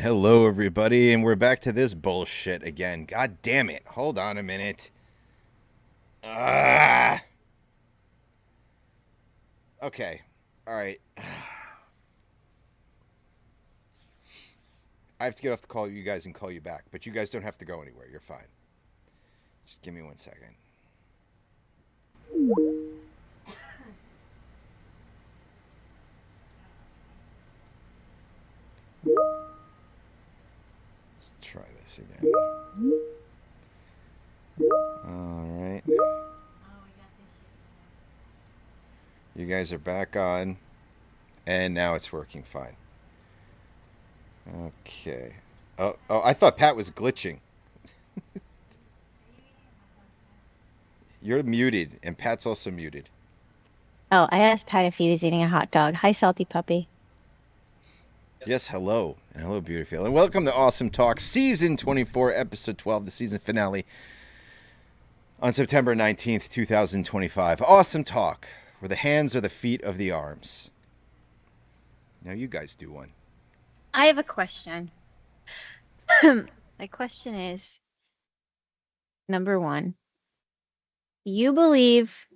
Hello, everybody, and we're back to this bullshit again. God damn it. Hold on a minute. Ah. Okay. All right. I have to get off the call, you guys, and call you back, but you guys don't have to go anywhere. You're fine. Just give me 1 second. Let's try this again. All right. You guys are back on, and now it's working fine. Okay. Oh, I thought Pat was glitching. You're muted, and Pat's also muted. Oh, I asked Pat if he was eating a hot dog. Hi, salty puppy. Yes, hello, and hello, beautiful, and welcome to Awesome Talk, Season 24, Episode 12, the season finale, on September 19th, 2025. Awesome Talk, where the hands are the feet of the arms. Now you guys do one. I have a question. My question is, number one, do you believe,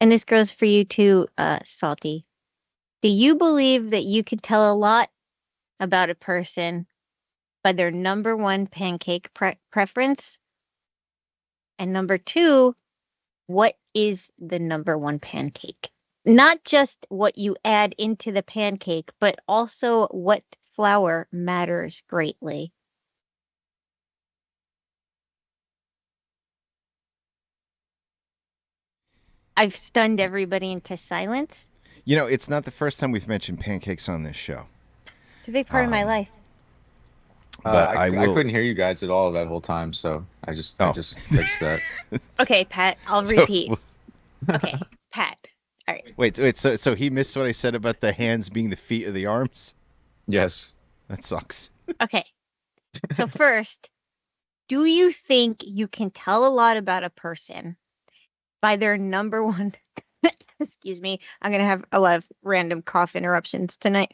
and this goes for you too, Salty, do you believe that you can tell a lot about a person by their number one pancake preference? And number two, what is the number one pancake? Not just what you add into the pancake, but also what flour matters greatly. I've stunned everybody into silence. You know, it's not the first time we've mentioned pancakes on this show. It's a big part of my life. But I couldn't hear you guys at all that whole time, so I just fixed that. Okay, Pat, I'll repeat. Okay, Pat. All right. Wait. So he missed what I said about the hands being the feet of the arms? Yes. That sucks. Okay. So first, do you think you can tell a lot about a person by their number one? Excuse me. I'm gonna have a lot of random cough interruptions tonight.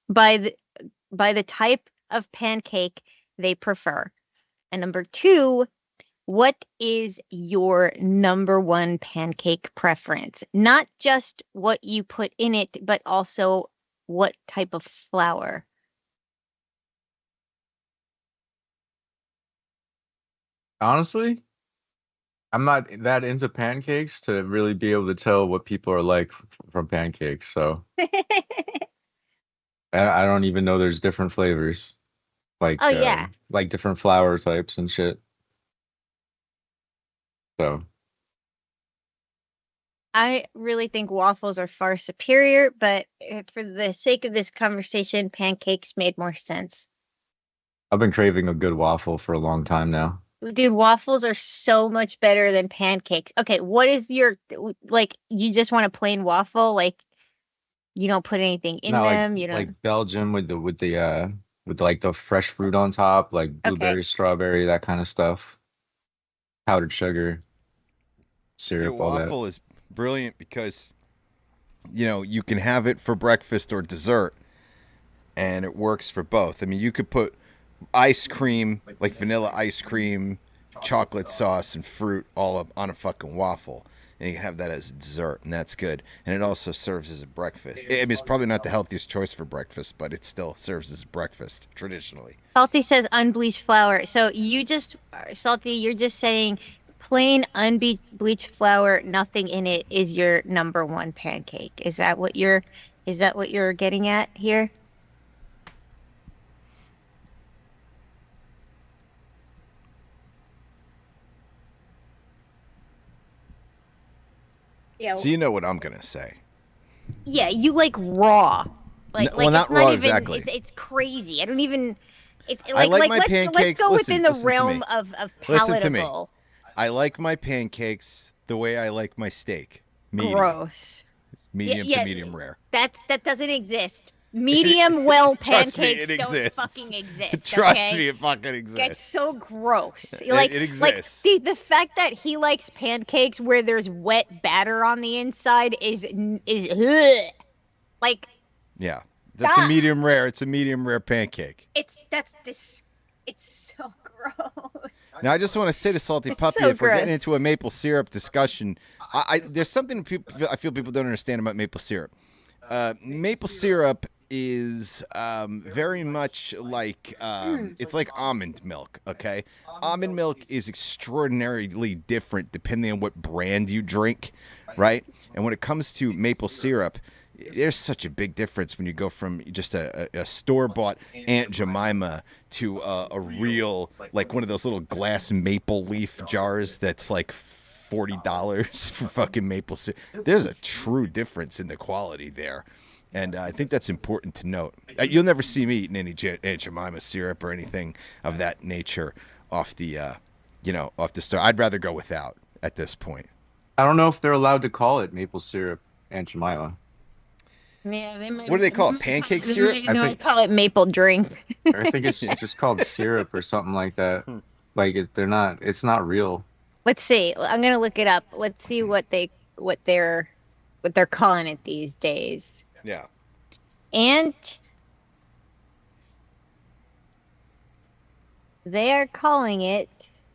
By the type of pancake they prefer. And number two, what is your number one pancake preference? Not just what you put in it, but also what type of flour. Honestly, I'm not that into pancakes to really be able to tell what people are like from pancakes, so I don't even know there's different flavors, Oh yeah. like different flour types and shit. So I really think waffles are far superior, but for the sake of this conversation, pancakes made more sense. I've been craving a good waffle for a long time now. Dude, waffles are so much better than pancakes. Okay, what is your, like, you just want a plain waffle? Like, you don't put anything in Not them? You don't. like Belgium with like the fresh fruit on top, like blueberry, Okay. strawberry, that kind of stuff. Powdered sugar, See, a syrup, all that. waffle is brilliant because, you know, you can have it for breakfast or dessert, and it works for both. I mean, you could put ice cream, like vanilla ice cream, chocolate sauce, and fruit all up on a fucking waffle. And you can have that as a dessert, and that's good. And it also serves as a breakfast. I mean, it's probably not the healthiest choice for breakfast, but it still serves as breakfast, traditionally. Salty says unbleached flour. So you just, Salty, you're just saying plain unbleached flour, nothing in it is your number one pancake. Is that what you're getting at here? Yeah. So you know what I'm gonna say. Yeah, you like raw. Like, well, not it's raw not even, exactly. It's crazy. I don't even. I like my let's pancakes. go Listen, within the listen to realm me. of Listen to me. palatable. I like my pancakes the way I like my steak. Medium. Gross. Medium to medium rare. That doesn't exist. Medium well Trust me, pancakes it don't exists. fucking exist. Trust Okay? me, it fucking exists. It's so gross. It exists. Like the fact that he likes pancakes where there's wet batter on the inside is ugh. Like. Yeah. That's a Stop. medium rare. It's a medium rare pancake. It's so gross. Now, I just want to say to Salty It's Puppy, so if we're getting gross. into a maple syrup discussion, there's something I feel people don't understand about maple syrup. Maple syrup is very much like it's like almond milk. Okay, almond milk is extraordinarily different depending on what brand you drink, right? And when it comes to maple syrup, there's such a big difference when you go from just a store-bought Aunt Jemima to a real, like one of those little glass maple leaf jars that's like $40 for fucking maple syrup. There's a true difference in the quality there. And I think that's important to note. You'll never see me eating any Aunt Jemima syrup or anything of that nature off the, off the store. I'd rather go without at this point. I don't know if they're allowed to call it maple syrup Aunt Jemima. Yeah, they might. What do they call it? Pancake syrup? They might call it maple drink. I think it's just called syrup or something like that. Like it's not real. Let's see. I'm gonna look it up. Let's see what they're calling it these days. Yeah. And they are calling it,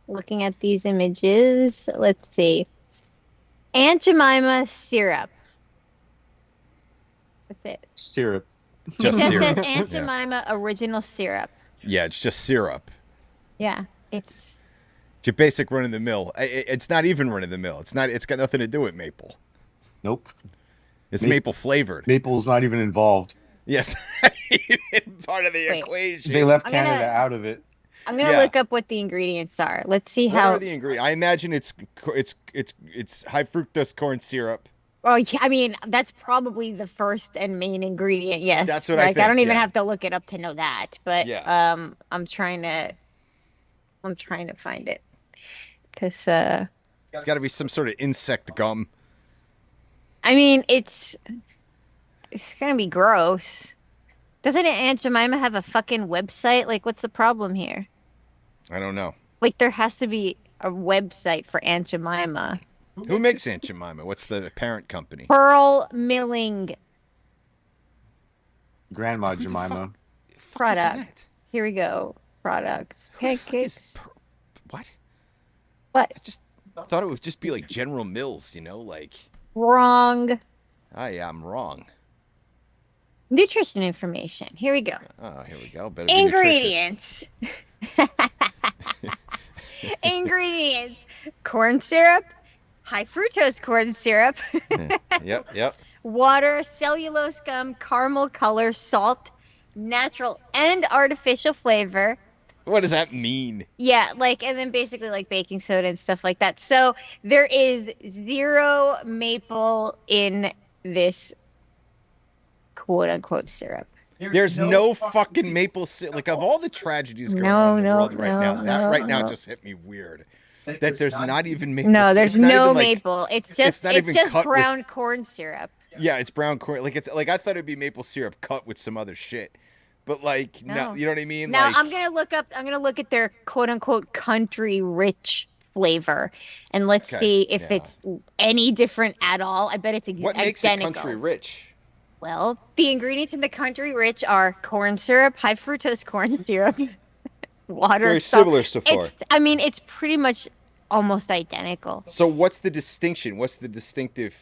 looking at these images, let's see, Aunt Jemima syrup. That's it. Syrup. Just It just syrup. says Aunt Yeah. Jemima original syrup. Yeah, it's just syrup. Yeah, it's It's your basic run of the mill. It's not even run of the mill. It's not. It's got nothing to do with maple. Nope. It's maple flavored. Maple's not even involved. Yes, not even part of the Wait. equation. They left I'm gonna- Canada out of it. I'm gonna Yeah. look up what the ingredients are. Let's see What how. are the ingredients? I imagine it's high fructose corn syrup. Oh, yeah, I mean, that's probably the first and main ingredient. Yes, That's what I I think, don't even yeah. have to look it up to know that. But Yeah. I'm trying to find it because It's got to be some sort of insect gum. I mean, it's gonna be gross. Doesn't Aunt Jemima have a fucking website? Like, what's the problem here? I don't know. Like, there has to be a website for Aunt Jemima. Who makes Aunt Jemima? What's the parent company? Pearl Milling Grandma Who the Jemima. fuck is products. Here we go. Products. that? Who the fuck is Pancakes. What? What? I just thought it would just be like General Mills, like. Wrong. Oh yeah, I'm wrong. Nutrition information. Here we go. Oh, here we go. Better be nutritious. Ingredients. Ingredients. Corn syrup, high fructose corn syrup, Yep. water, cellulose gum, caramel color, salt, natural and artificial flavor. What does that mean? Yeah, and then basically baking soda and stuff like that. So there is zero maple in this quote unquote syrup. There's no fucking maple syrup. Like, of all the tragedies going on in the world right now, that now just hit me weird. That there's not even maple No, syrup. there's It's not no even, like- maple. It's just not even cut with- brown corn syrup. Yeah, it's brown corn. Like, it's like I thought it'd be maple syrup cut with some other shit. But no, No. you know what I mean? Now like, I'm gonna look at their quote unquote country rich flavor, and let's Okay, see if yeah. it's any different at all. I bet it's what makes a identical. country rich? Well, the ingredients in the country rich are corn syrup, high fructose corn syrup, water. Very salt. similar so far. It's pretty much almost identical. So what's the distinction? What's the distinctive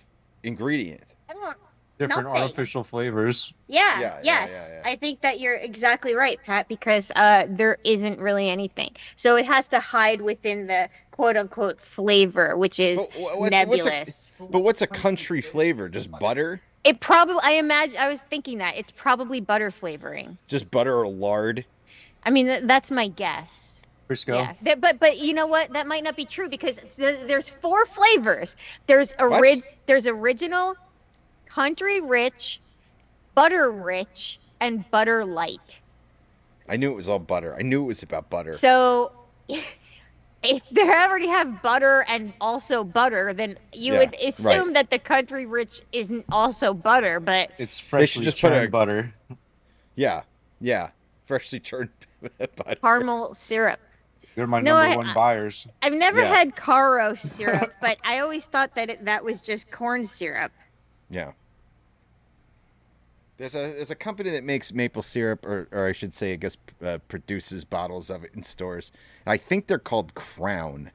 ingredient? I don't. Different Nothing. artificial flavors. Yeah, Yes. yeah. I think that you're exactly right, Pat, because there isn't really anything. So it has to hide within the quote unquote flavor, which is But what's nebulous. But what's a country flavor? Just butter? It probably, I was thinking that it's probably butter flavoring. Just butter or lard? I mean, that's my guess. Crisco. Yeah. But you know what? That might not be true because there's 4 flavors. There's What? there's original, country rich, butter rich, and butter light. I knew it was all butter. I knew it was about butter. So if they already have butter and also butter, then you Yeah, would assume right. that the country rich isn't also butter, but It's They should freshly just put churned a- butter. Yeah. Freshly churned butter. caramel syrup. They're my No, number one buyers. I've never Yeah. had Caro syrup, but I always thought that that was just corn syrup. Yeah. There's a company that makes maple syrup, or I should say, I guess, produces bottles of it in stores. And I think they're called Crown.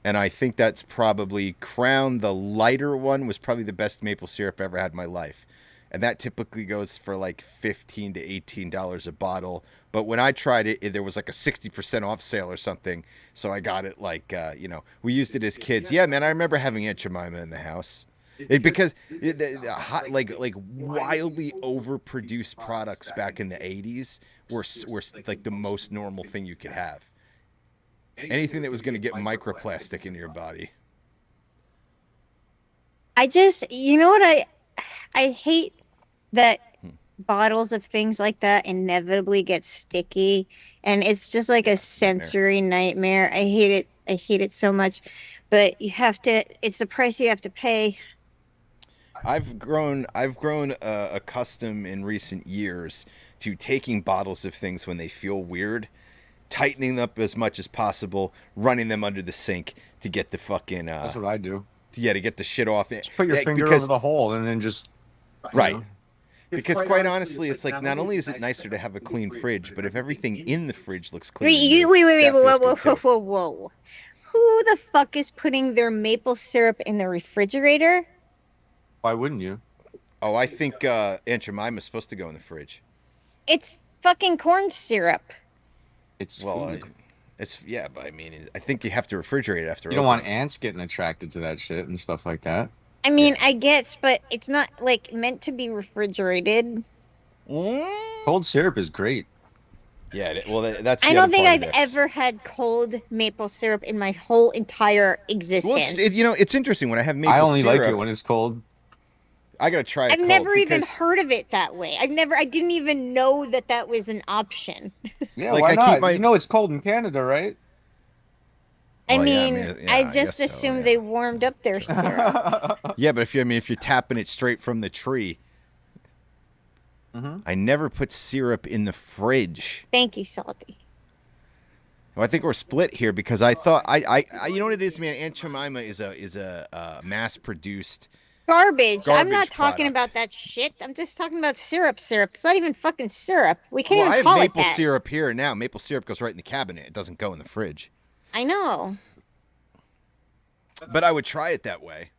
And I think that's probably Crown. The lighter one was probably the best maple syrup I ever had in my life. And that typically goes for like $15 to $18 a bottle. But when I tried it, there was like a 60% off sale or something. So I got it like, we used it as kids. Yeah, man, I remember having Aunt Jemima in the house. Because the hot, like wildly overproduced products back in the 80s were like the most normal thing you could have. Anything that was going to get microplastic into your body. I just, you know what I hate that bottles of things like that inevitably get sticky, and it's just like a sensory nightmare. I hate it. I hate it so much, but you have to. It's the price you have to pay. I've grown accustomed in recent years to taking bottles of things when they feel weird, tightening them up as much as possible, running them under the sink to get the fucking That's what I do. to get the shit off it. Just put your finger over the hole and then just right. Because quite honestly, it's like not only is it nicer to have a clean fridge, but if everything in the fridge looks clean, Wait, that feels good too. whoa. Who the fuck is putting their maple syrup in the refrigerator? Why wouldn't you? Oh, I think Aunt Jemima's supposed to go in the fridge. It's fucking corn syrup. It's Well, but I mean, I think you have to refrigerate it after. you don't want ants getting attracted to that shit and stuff like that. I mean, I guess, but it's not like meant to be refrigerated. Cold syrup is great. Yeah, well, that's. I The don't other think part I've of this. ever had cold maple syrup in my whole entire existence. Well, it's interesting when I have maple I only syrup. like it when it's cold. I gotta try it. I've cold never even because, heard of it that way. I didn't even know that was an option. Yeah, Like, why I not? keep my- You know it's cold in Canada, right? I Well, yeah, mean, yeah, I I just guess so, assumed yeah. they warmed up their syrup. Yeah, but if you're tapping it straight from the tree, I never put syrup in the fridge. Thank you, Salty. Well, I think we're split here because I thought I you know what it is, man. Aunt Jemima is a mass-produced. Garbage. I'm Garbage not talking product. about that shit. I'm just talking about syrup. It's not even fucking syrup. We can't Well, I even have call it maple that. syrup here now. Maple syrup goes right in the cabinet. It doesn't go in the fridge. I know. But I would try it that way.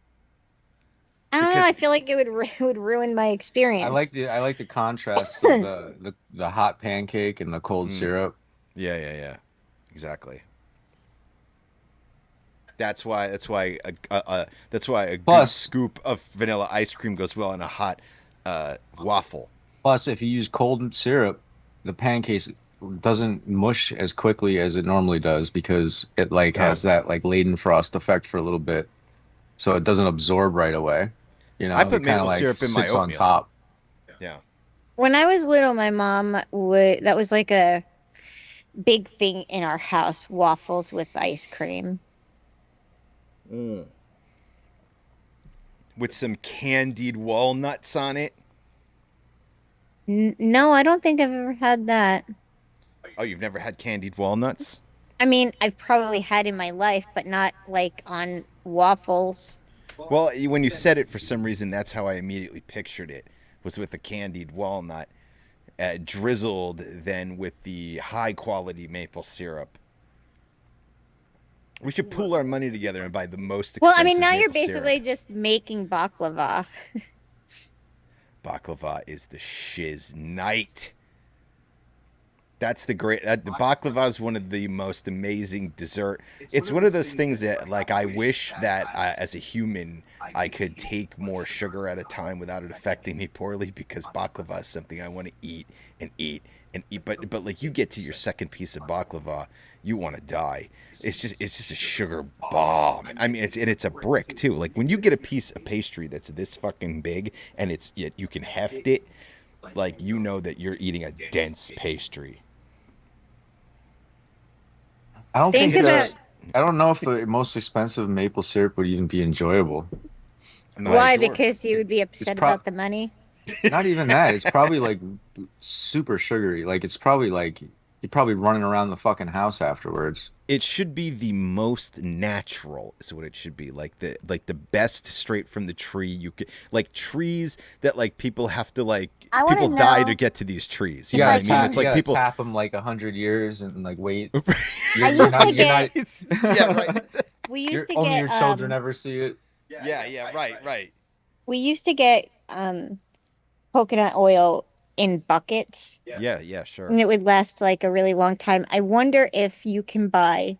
I don't know. Because- I feel like it would ruin my experience. I like the contrast of the hot pancake and the cold syrup. Yeah. Exactly. That's why a good Plus- scoop of vanilla ice cream goes well in a hot waffle. Plus, if you use cold syrup, the pancakes doesn't mush as quickly as it normally does because it has that laden frost effect for a little bit, so it doesn't absorb right away. You know, I put it kinda, maple syrup in my sits on oatmeal. top. Yeah. When I was little, my mom that was like a big thing in our house, waffles with ice cream. With some candied walnuts on it. No, I don't think I've ever had that. Oh, you've never had candied walnuts? I mean, I've probably had in my life, but not like on waffles. Well, when you said it, for some reason, that's how I immediately pictured it, was with a candied walnut, drizzled then with the high-quality maple syrup. We should pool our money together and buy the most expensive Well, I mean, now you're maple basically syrup. just making baklava. Baklava is the shiz night. That's the great. The baklava is one of the most amazing dessert. It's one of those things that, I wish that as a human I could take more sugar at a time without it affecting me poorly. Because baklava is something I want to eat and eat and eat. But you get to your second piece of baklava, you want to die. It's just a sugar bomb. I mean, it's a brick too. Like when you get a piece of pastry that's this fucking big and you can heft it, you know that you're eating a dense pastry. I don't Think think about- I don't know if the most expensive maple syrup would even be enjoyable. I'm not Why? sure. Because you would be upset prob- about the money? Not even that. It's probably super sugary. It's probably You're probably running around the fucking house afterwards. It should be the most natural, is what it should be. Like the best straight from the tree you could, like trees that like people have to like I want to people die to know. get to these trees. You You know If what I I gotta mean? can, tap. It's You like gotta people. tap them like 100 years and like wait. I used to get. Yeah, right. We used to Only get. your children ever see it. Yeah, right. We used to get coconut oil in buckets, Yeah, sure. and it would last like a really long time. I wonder if you can buy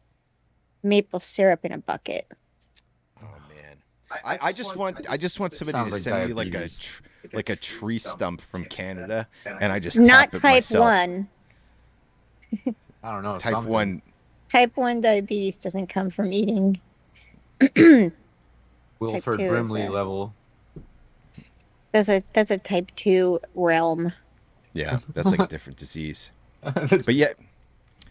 maple syrup in a bucket. Oh man, I just want somebody Sounds to like send me diabetes. like a tree stump from Canada, and I just Not tap it type myself. 1. I don't know. Type something. 1. Type 1 diabetes doesn't come from eating. Wilford 2 is Brimley a- level. That's a type 2 realm. Yeah, that's like a different disease. But yeah,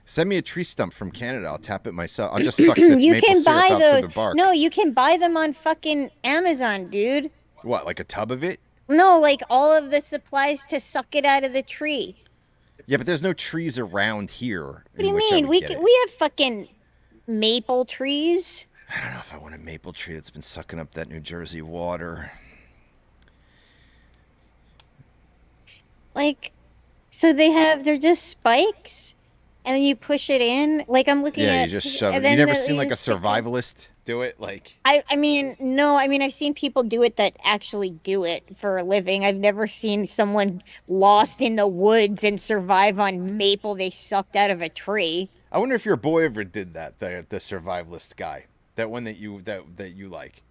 send me a tree stump from Canada. I'll tap it myself. I'll just suck the You maple can syrup buy out those. from the bark. No, you can buy them on fucking Amazon, dude. What, like a tub of it? No, like all of the supplies to suck it out of the tree. Yeah, but there's no trees around here. What do you mean? We have fucking maple trees. I don't know if I want a maple tree that's been sucking up that New Jersey water. Like, so they're just spikes, and then you push it in. Like I'm looking Yeah, at. you just shove it. and You then never the- seen like a just stick it- survivalist do it? Like, I mean, no. I mean, I've seen people do it that actually do it for a living. I've never seen someone lost in the woods and survive on maple they sucked out of a tree. I wonder if your boy ever did that. The survivalist guy, that one that you like,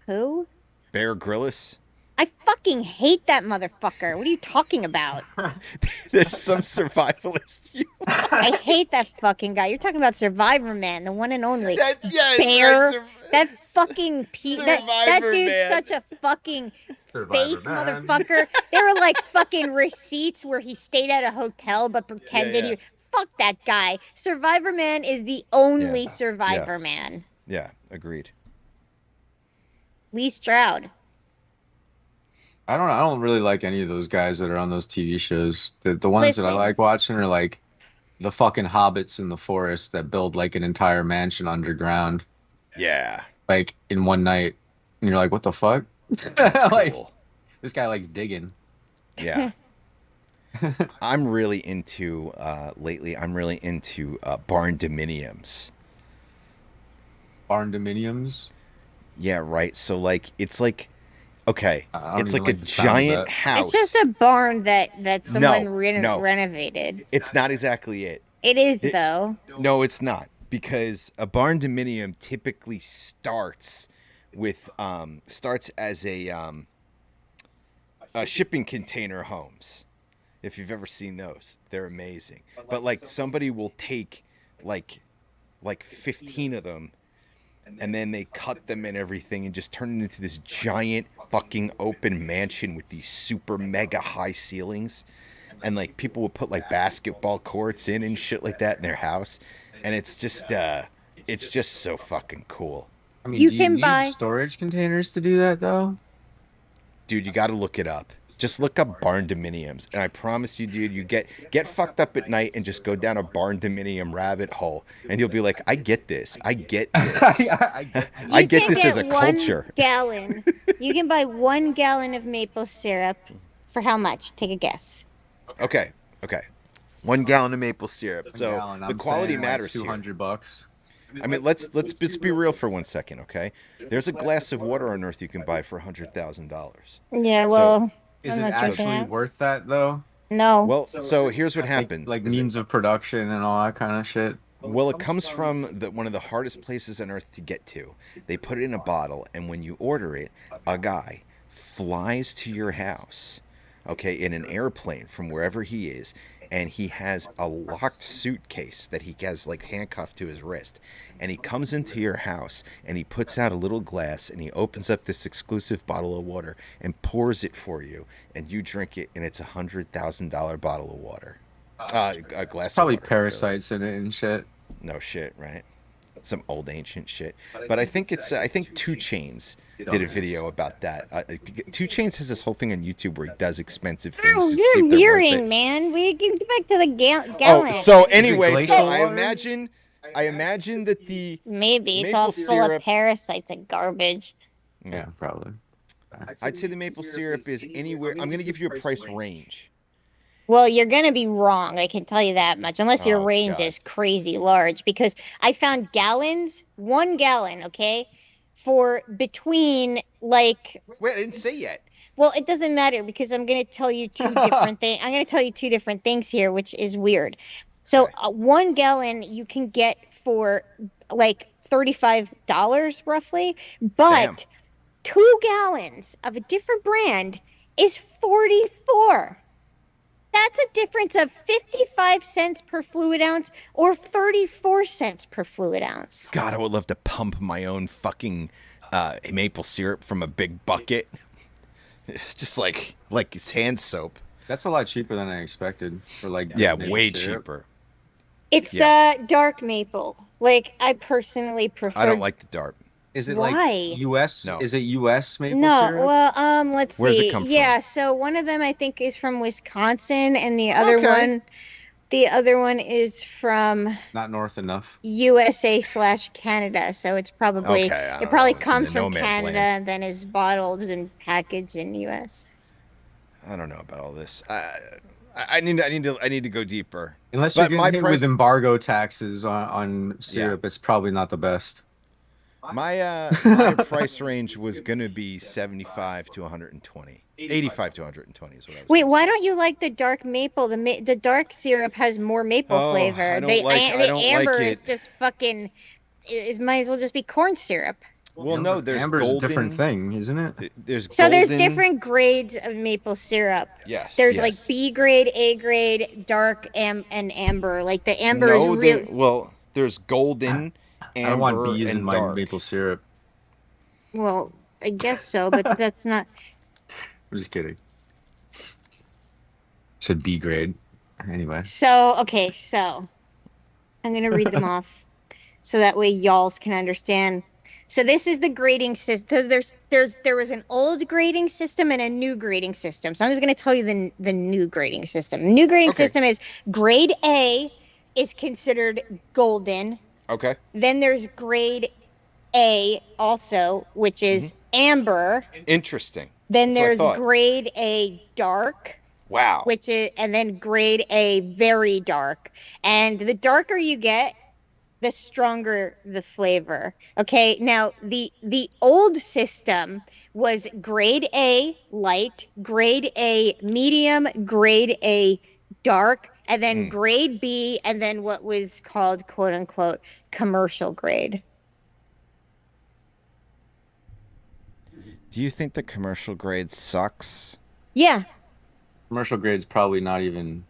Who? Bear Grylls. I fucking hate that motherfucker. What are you talking about? There's some survivalist. I hate that fucking guy. You're talking about Survivor Man, the one and only. Yes, Bear. right, That fucking that Survivor dude's Man. such a fucking Survivor fake Man. motherfucker. There were like fucking receipts where he stayed at a hotel but pretended Yeah. he. Fuck that guy. Survivor Man is the only Yeah. Survivor Man. Yeah, agreed. Lee Stroud. I don't really like any of those guys that are on those TV shows. The ones that I Listen. like watching are like the fucking hobbits in the forest that build like an entire mansion underground, Yeah, like in one night, and you're like, what the fuck? that's Like, cool. this guy likes digging. Yeah. I'm really into lately. I'm really into barn dominiums. Barn dominiums. Yeah, right. So like, it's like, okay, I don't it's even like a like the sound of giant that. house. It's just a barn that someone no. renovated. It's not exactly it. It is It- though. No, it's not, because a barn dominium typically starts with starts as a shipping container homes. If you've ever seen those, they're amazing. But like somebody will take like 15 of them, and then they cut them and everything and just turn it into this giant fucking open mansion with these super mega high ceilings. And like people will put like basketball courts in and shit like that in their house, and it's just so fucking cool. I mean, You do you can need buy- storage containers to do that though? Dude, you got to look it up. Just look up barn dominiums, and I promise you, dude, you get fucked up at night and just go down a barn dominium rabbit hole, and you'll be like, I get this. I get this. I get can this as a one culture. Gallon. You can buy 1 gallon of maple syrup for how much? Take a guess. Okay. 1 gallon of maple syrup. A So gallon, the I'm quality saying, like, matters here. $200. I mean, let's just be real for 1 second, okay? There's a glass of water on Earth you can buy for $100,000. Yeah, well, Is I'm it not drinking actually that. worth that though? No. Well, so here's what happens. Like is it- means of production and all that kind of shit. Well, it comes from one of the hardest places on Earth to get to. They put it in a bottle, and when you order it, a guy flies to your house, okay, in an airplane from wherever he is, and he has a locked suitcase that he has like handcuffed to his wrist. And he comes into your house, and he puts out a little glass, and he opens up this exclusive bottle of water and pours it for you, and you drink it, and it's $100,000 bottle of water. A glass Probably of water. parasites in it and shit. No shit, right? some old ancient shit. But I think I think Two Chains did a video about that. Two Chains has this whole thing on YouTube where he does expensive things Oh, just to see you're if they're worth veering, it. man. We get back to the Oh, gallon. so anyway, glacial so I water? imagine that the Maybe it's maple all full of syrup. parasites and garbage. Yeah, probably. I'd say the maple syrup is anywhere. I'm going to give you a price range. Well, you're going to be wrong. I can tell you that much, unless your Oh, range God. is crazy large. Because I found gallons, 1 gallon, okay, for between like. Wait, I didn't say yet. Well, it doesn't matter because I'm going to tell you two different things. I'm going to tell you two different things here, which is weird. So, Okay. 1 gallon you can get for like $35 roughly, but Damn. 2 gallons of a different brand is $44. That's a difference of 55 cents per fluid ounce or 34 cents per fluid ounce. God, I would love to pump my own fucking maple syrup from a big bucket. It's just like it's hand soap. That's a lot cheaper than I expected for like Yeah, maple way syrup. cheaper. It's dark maple. Like I personally prefer. I don't like the dark. Is it Why? like US? No. Is it US maple No, syrup? well, let's Where's see. it come from? Yeah, so one of them I think is from Wisconsin, and the other Okay. one is from Not north enough. USA/Canada. So it's probably Okay, I it don't probably know. It's in comes the no from man's Canada land. and then is bottled and packaged in US. I don't know about all this. I need to go deeper. Unless But you're my getting hit price- with embargo taxes on syrup, it's probably not the best. My price range was gonna be 75 to 120. 85 to 120 is what I was. Wait, gonna why say. don't you like the dark maple? The dark syrup has more maple Oh, flavor. I don't The like amber is it. just fucking. It might as well just be corn syrup. Well, no, there's Amber's golden. a different thing, isn't it? There's So golden. there's different grades of maple syrup. Yes. There's yes. like B grade, A grade, dark, and amber. Like the amber No, is real. well, there's golden, I don't want amber, bees in and my dark. maple syrup. Well, I guess so, but that's not. I'm just kidding. Said B grade. Anyway. So okay, so I'm gonna read them off, so that way y'alls can understand. So this is the grading system. There was an old grading system and a new grading system. So I'm just gonna tell you the new grading system. The new grading Okay. system is grade A is considered golden. Okay. Then there's grade A also, which is amber. Interesting. Then That's what I there's thought. grade A dark, Wow. which is, and then grade A very dark. And the darker you get, the stronger the flavor. Okay, now the old system was grade A light, grade A medium, grade A dark, and then grade B, and then what was called quote unquote commercial grade. Do you think the commercial grade sucks? Yeah. Commercial grade's probably not even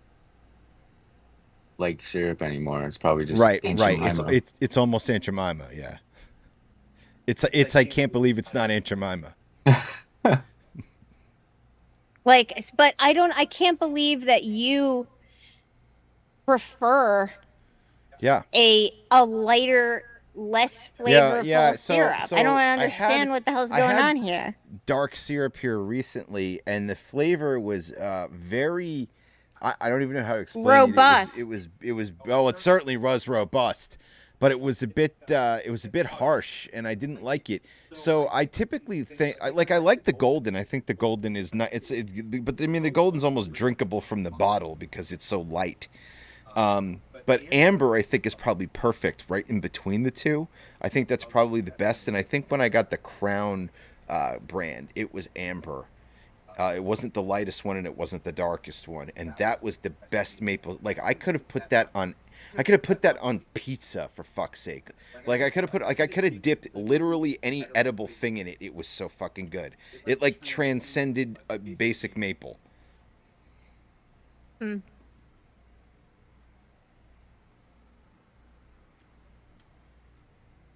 like syrup anymore. It's probably just Right. Aunt Right. Jemima. It's almost Aunt Jemima. Yeah. It's I can't believe it's not Aunt Jemima. Like, but I can't believe that you prefer Yeah. a lighter, less flavorful yeah, syrup. so I don't I understand had- what the hell's I going had- on here. Dark syrup here recently, and the flavor was very. I don't even know how to explain Robust. it. It was. Oh, it certainly was robust, but it was a bit. It was a bit harsh, and I didn't like it. So I typically think I like the golden. I think the golden is not. But I mean the golden's almost drinkable from the bottle because it's so light. But amber, I think, is probably perfect right in between the two. I think that's probably the best. And I think when I got the Crown brand, it was amber. It wasn't the lightest one and it wasn't the darkest one. And that was the best maple. Like I could have put that on pizza for fuck's sake. Like I could have dipped literally any edible thing in it. It was so fucking good. It like transcended a basic maple.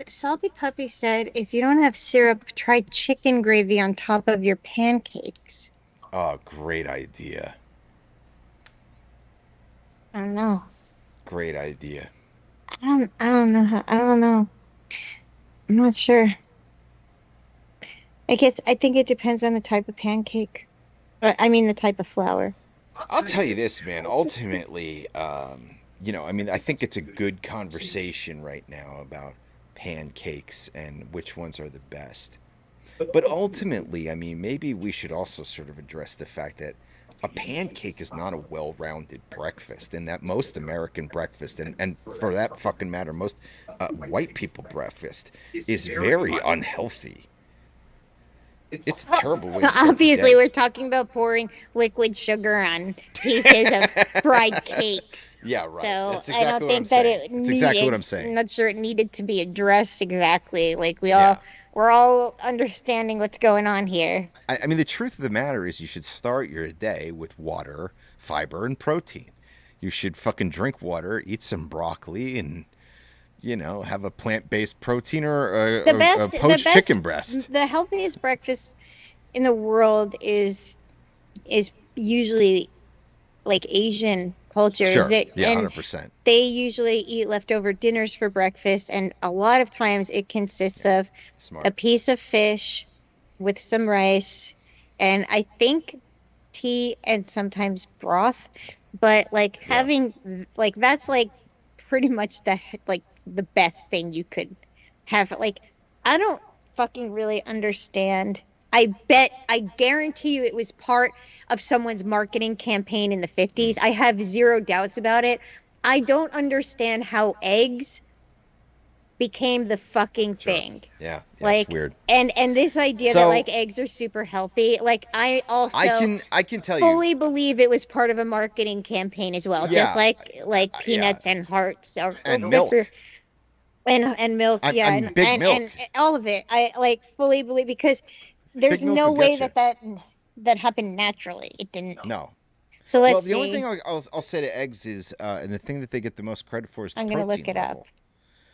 Salty Puppy said, if you don't have syrup, try chicken gravy on top of your pancakes. Oh, great idea. I don't know. Great idea. I don't know. I don't know. I'm not sure. I think it depends on the type of pancake. I mean, the type of flour. I'll tell you this, man. Ultimately, I mean, I think it's a good conversation right now about pancakes and which ones are the best. But ultimately, I mean, maybe we should also sort of address the fact that a pancake is not a well rounded breakfast, and that most American breakfast, and for that fucking matter, most white people breakfast, is very unhealthy. It's a terrible way to start the Obviously, day. we're talking about pouring liquid sugar on pieces of fried cakes. Yeah, right. So That's I exactly don't what I'm think that saying. it That's exactly what needed, I'm saying. I'm not sure it needed to be addressed exactly. Like Yeah. we're all understanding what's going on here. I mean, the truth of the matter is, you should start your day with water, fiber, and protein. You should fucking drink water, eat some broccoli, and have a plant-based protein or a The poached best, chicken breast. the healthiest breakfast in the world is usually like Asian cultures. Sure. It, Yeah, and 100%. they usually eat leftover dinners for breakfast, and a lot of times it consists Yeah. of a Smart. piece of fish with some rice, and I think tea and sometimes broth. But like Yeah. having like that's like pretty much like the best thing you could have. Like I don't fucking really understand. I guarantee you it was part of someone's marketing campaign in the Mm, 50s. I have zero doubts about it. I don't understand how eggs became the fucking sure. thing. Yeah. Yeah, it's Like, weird. and this idea that So, like eggs are super healthy, like I I also can I can tell you. fully believe it was part of a marketing campaign as well, just Yeah. like Yeah. peanuts and hearts or And if you're milk. and milk, yeah, I'm big and milk. all of it. I like fully believe because Big there's milk will no way get you. that happened naturally. It didn't. No. So Well, let's the only thing see. I'll say to eggs is, and the thing that they get the most credit for is the I'm gonna look protein it up. level.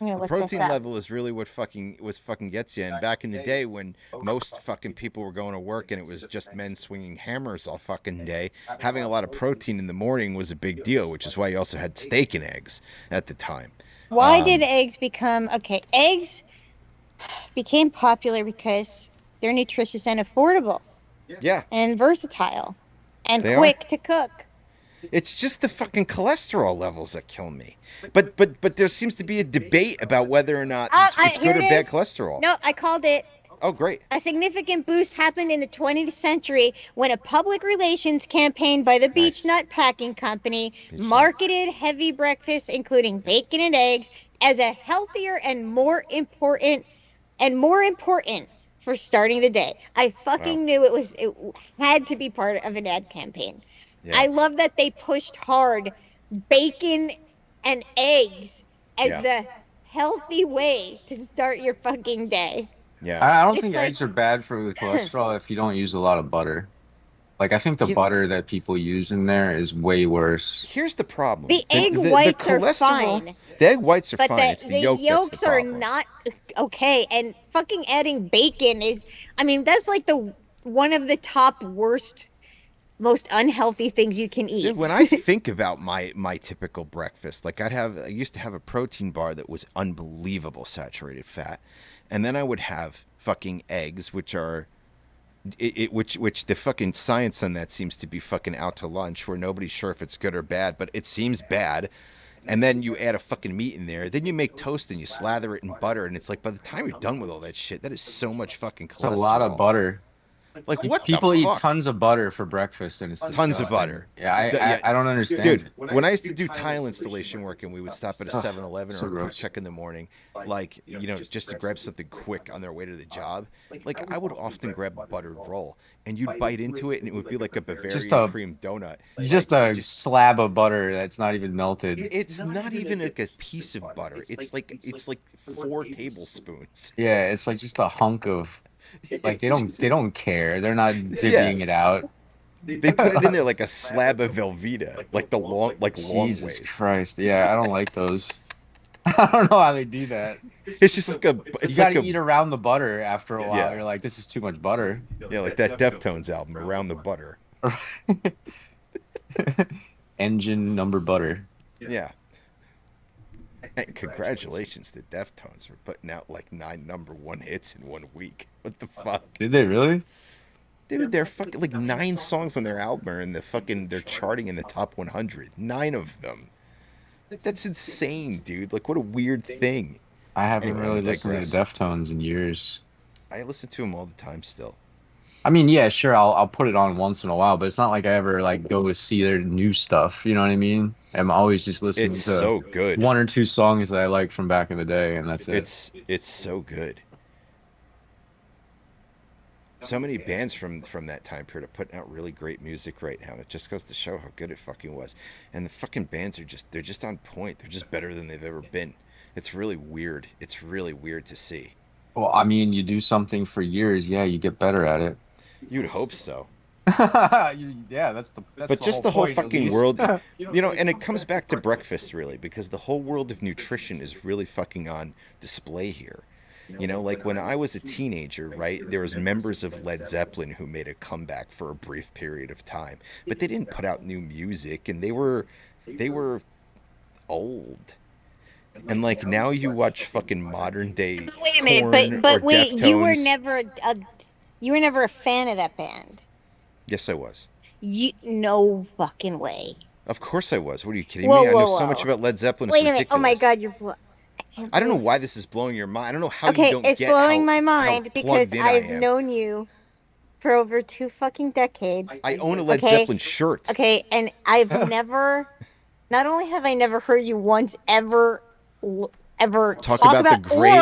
I'm gonna The look this protein up. level is really what fucking gets you. And back in the day when most fucking people were going to work and it was just men swinging hammers all fucking day, having a lot of protein in the morning was a big deal, which is why you also had steak and eggs at the time. Why did eggs become okay? Eggs became popular because they're nutritious and affordable Yeah, and versatile and they are. quick to cook. It's just the fucking cholesterol levels that kill me. But there seems to be a debate about whether or not it's Here good it or bad is. cholesterol. No, I called it. Oh, great. A significant boost happened in the 20th century when a public relations campaign by the Beech Nice. Nut Packing Company Peach nut. marketed heavy breakfasts, including bacon and eggs, as a healthier and more important for starting the day. I Wow. fucking knew it had to be part of an ad campaign. Yeah. I love that they pushed hard bacon and eggs as Yeah. the healthy way to start your fucking day. Yeah. I don't It's think like eggs are bad for the cholesterol if you don't use a lot of butter. Like I think the You, butter that people use in there is way worse. Here's the problem. the egg whites are Cholesterol, fine, the egg whites are but fine. It's the the yolk that's the yolks are problem. not okay. And fucking adding bacon is, I mean, that's like the one of the top worst, most unhealthy things you can eat. Dude, when I think about my typical breakfast, like I used to have a protein bar that was unbelievable saturated fat, and then I would have fucking eggs, which are which the fucking science on that seems to be fucking out to lunch, where nobody's sure if it's good or bad, but it seems bad. And then you add a fucking meat in there. Then you make toast and you slather it in butter, and it's like by the time you're done with all that shit, that is so much fucking It's a lot of cholesterol. butter. Like what the People eat fuck? tons of butter for breakfast, and it's Tons of disgusting. butter. Yeah, Yeah, I don't understand dude. it. When I used to do tile installation work and we would stop at a Ugh, 7-Eleven so or a Quick gross. Check in the morning, like just to grab something quick on their way to the job, like I would often grab a buttered roll and you'd bite into it and it would be like a Just Bavarian a cream donut. just Like you a just slab of butter that's not even melted. it's not even like a piece of butter. It's like 4 tablespoons. Yeah, it's like just a hunk of like It's they don't care. They're not yeah. divvying it out. They put it in there like a slab of Velveeta, like the long Jesus ways. Christ. Yeah, I don't like those. I don't know how they do that. It's just like a You it's got like to a eat around the butter after a while. yeah. You're like, this is too much butter. Yeah, like that Deftones album, Around the Butter. Engine number butter. Yeah. And congratulations to Deftones for putting out like 9 #1 hits in 1 week. What the fuck? Did they really? Dude, they're fucking like 9 songs on their album are in the fucking they're charting in the top 100. 9 of them. That's insane, dude. Like what a weird thing. I haven't Anyway, I'm really listened to digress. Deftones in years. I listen to them all the time still. I mean, yeah, sure, I'll put it on once in a while, but it's not like I ever like go to see their new stuff. You know what I mean? I'm always just It's listening to so good. one or two songs that I like from back in the day, and that's it. It's so good. So many bands from that time period are putting out really great music right now. It just goes to show how good it fucking was. And the fucking bands are just they're just on point. They're just better than they've ever been. It's really weird. It's really weird to see. Well, I mean, you do something for years, yeah, you get better at it. You'd hope so. Yeah, that's But the just whole the whole point, at fucking least. world, and it comes back to breakfast really, because the whole world of nutrition is really fucking on display here. Like when I was a teenager, right, there was members of Led Zeppelin who made a comeback for a brief period of time, but they didn't put out new music, and they were old. And like now you watch fucking modern day Wait a minute, Korn but or wait, Deftones. you were never a fan of that band. Yes, I was. No fucking way. Of course I was. What are you kidding Whoa, me? I whoa, know so much whoa. about Led Zeppelin. It's Wait a minute. ridiculous. Oh my god, I don't know why this is blowing your mind. I don't know how you Okay, don't it's get blowing how, my how mind because plugged in I I've am. known you for over 2 fucking decades. I own a Led Okay. Zeppelin shirt. Okay, and I've never, not only have I never heard you once ever Talk talk about the great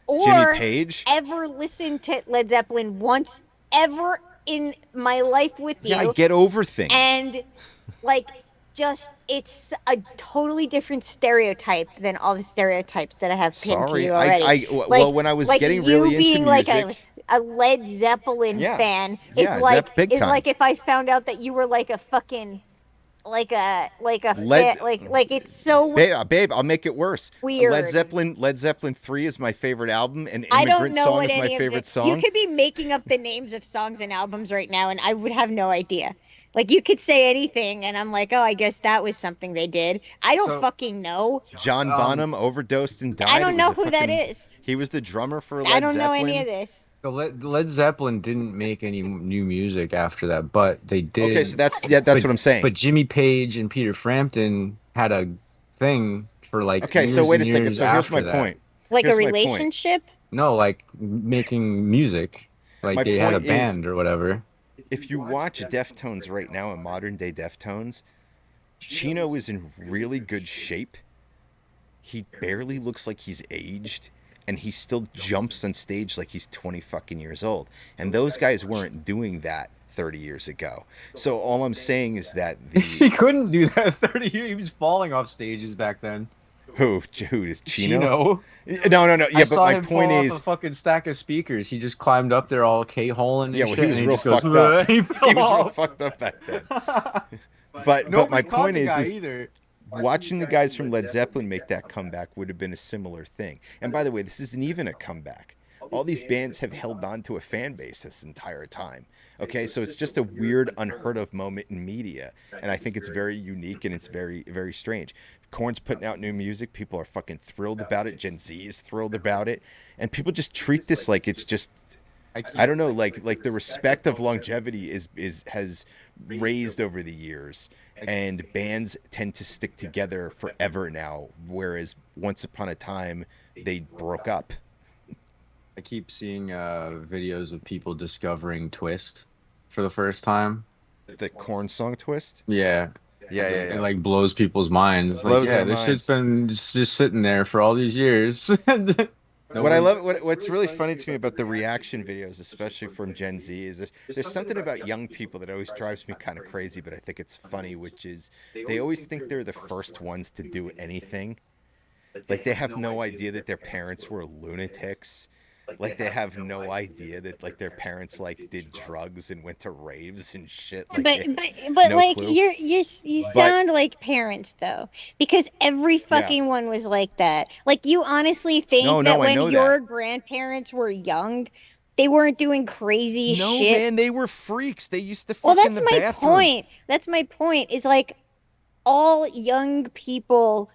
or Jimmy Page. ever listened to Led Zeppelin once ever in my life with you. Yeah, I get over things. And like just it's a totally different stereotype than all the stereotypes that I have pinned to Sorry, you already. well, when I was getting really you into being music, like a Led Zeppelin Yeah. fan, Yeah, it's like Zepp big it's time. like if I found out that you were like a fucking like a Led- like it's so babe, I'll make it worse. weird. Led Zeppelin 3 is my favorite album, and I don't Immigrant know Song what is my any of favorite this. song. You could be making up the names of songs and albums right now, and I would have no idea. Like you could say anything, and I'm like, oh, I guess that was something they did. I don't So- fucking know. John Bonham overdosed and died. I It don't was know a who that fucking- is. He was the drummer for Led I don't know Zeppelin. any of this. The Led Zeppelin didn't make any new music after that, but they did. Okay, so that's but, what I'm saying. But Jimmy Page and Peter Frampton had a thing for like. Okay, so years wait a and second. years So here's my after that. point. Like Here's a my point. relationship. No, like making music, like My they had a point is- band or whatever. If you watch Deftones right now, in modern day Deftones, Chino is in really good shape. He barely looks like he's aged, and he still jumps on stage like he's 20 fucking years old. And those guys weren't doing that 30 years ago. So all I'm saying is that He the couldn't do that 30 years. He was falling off stages back then. who is Chino? Chino. No. I Yeah, but saw my him point fall is, off a fucking stack of speakers. He just climbed up there all K-holing and yeah, well, shit, he was and real just goes, fucked up. he He fell was real off. fucked up back then. But Nobody my caught point the guy is either. watching the guys from Led Zeppelin make that comeback would have been a similar thing. And by the way, this isn't even a comeback. All these bands have held on to a fan base this entire time. Okay, so it's just a weird, unheard of moment in media. And I think it's very unique and it's very, very strange. Korn's putting out new music. People are fucking thrilled about it. Gen Z is thrilled about it. And people just treat this like it's just, I don't know, like the respect of longevity has raised over the years, and bands tend to stick together forever now, whereas once upon a time they broke up. I keep seeing videos of people discovering Twist for the first time. The Korn song Twist. Yeah. Yeah. It like blows people's minds. It's Blows like, yeah, their this shit's been just sitting there for all these years. What I love, what's really funny to me about the reaction videos, especially from Gen Z, is there's something about young people that always drives me kind of crazy, but I think it's funny, which is they always think they're the first ones to do anything. Like they have no idea that their parents were lunatics. Like they have no idea that like their parents like did drugs and went to raves and shit. Like, But no like clue. you But- sound like parents though, because every fucking one was like that. Like you honestly think No, that I when know your that. grandparents were young, they weren't doing crazy No, shit. man, they were freaks. They used to Well, fuck in that's the my bathroom. point. That's my point. Is like all young people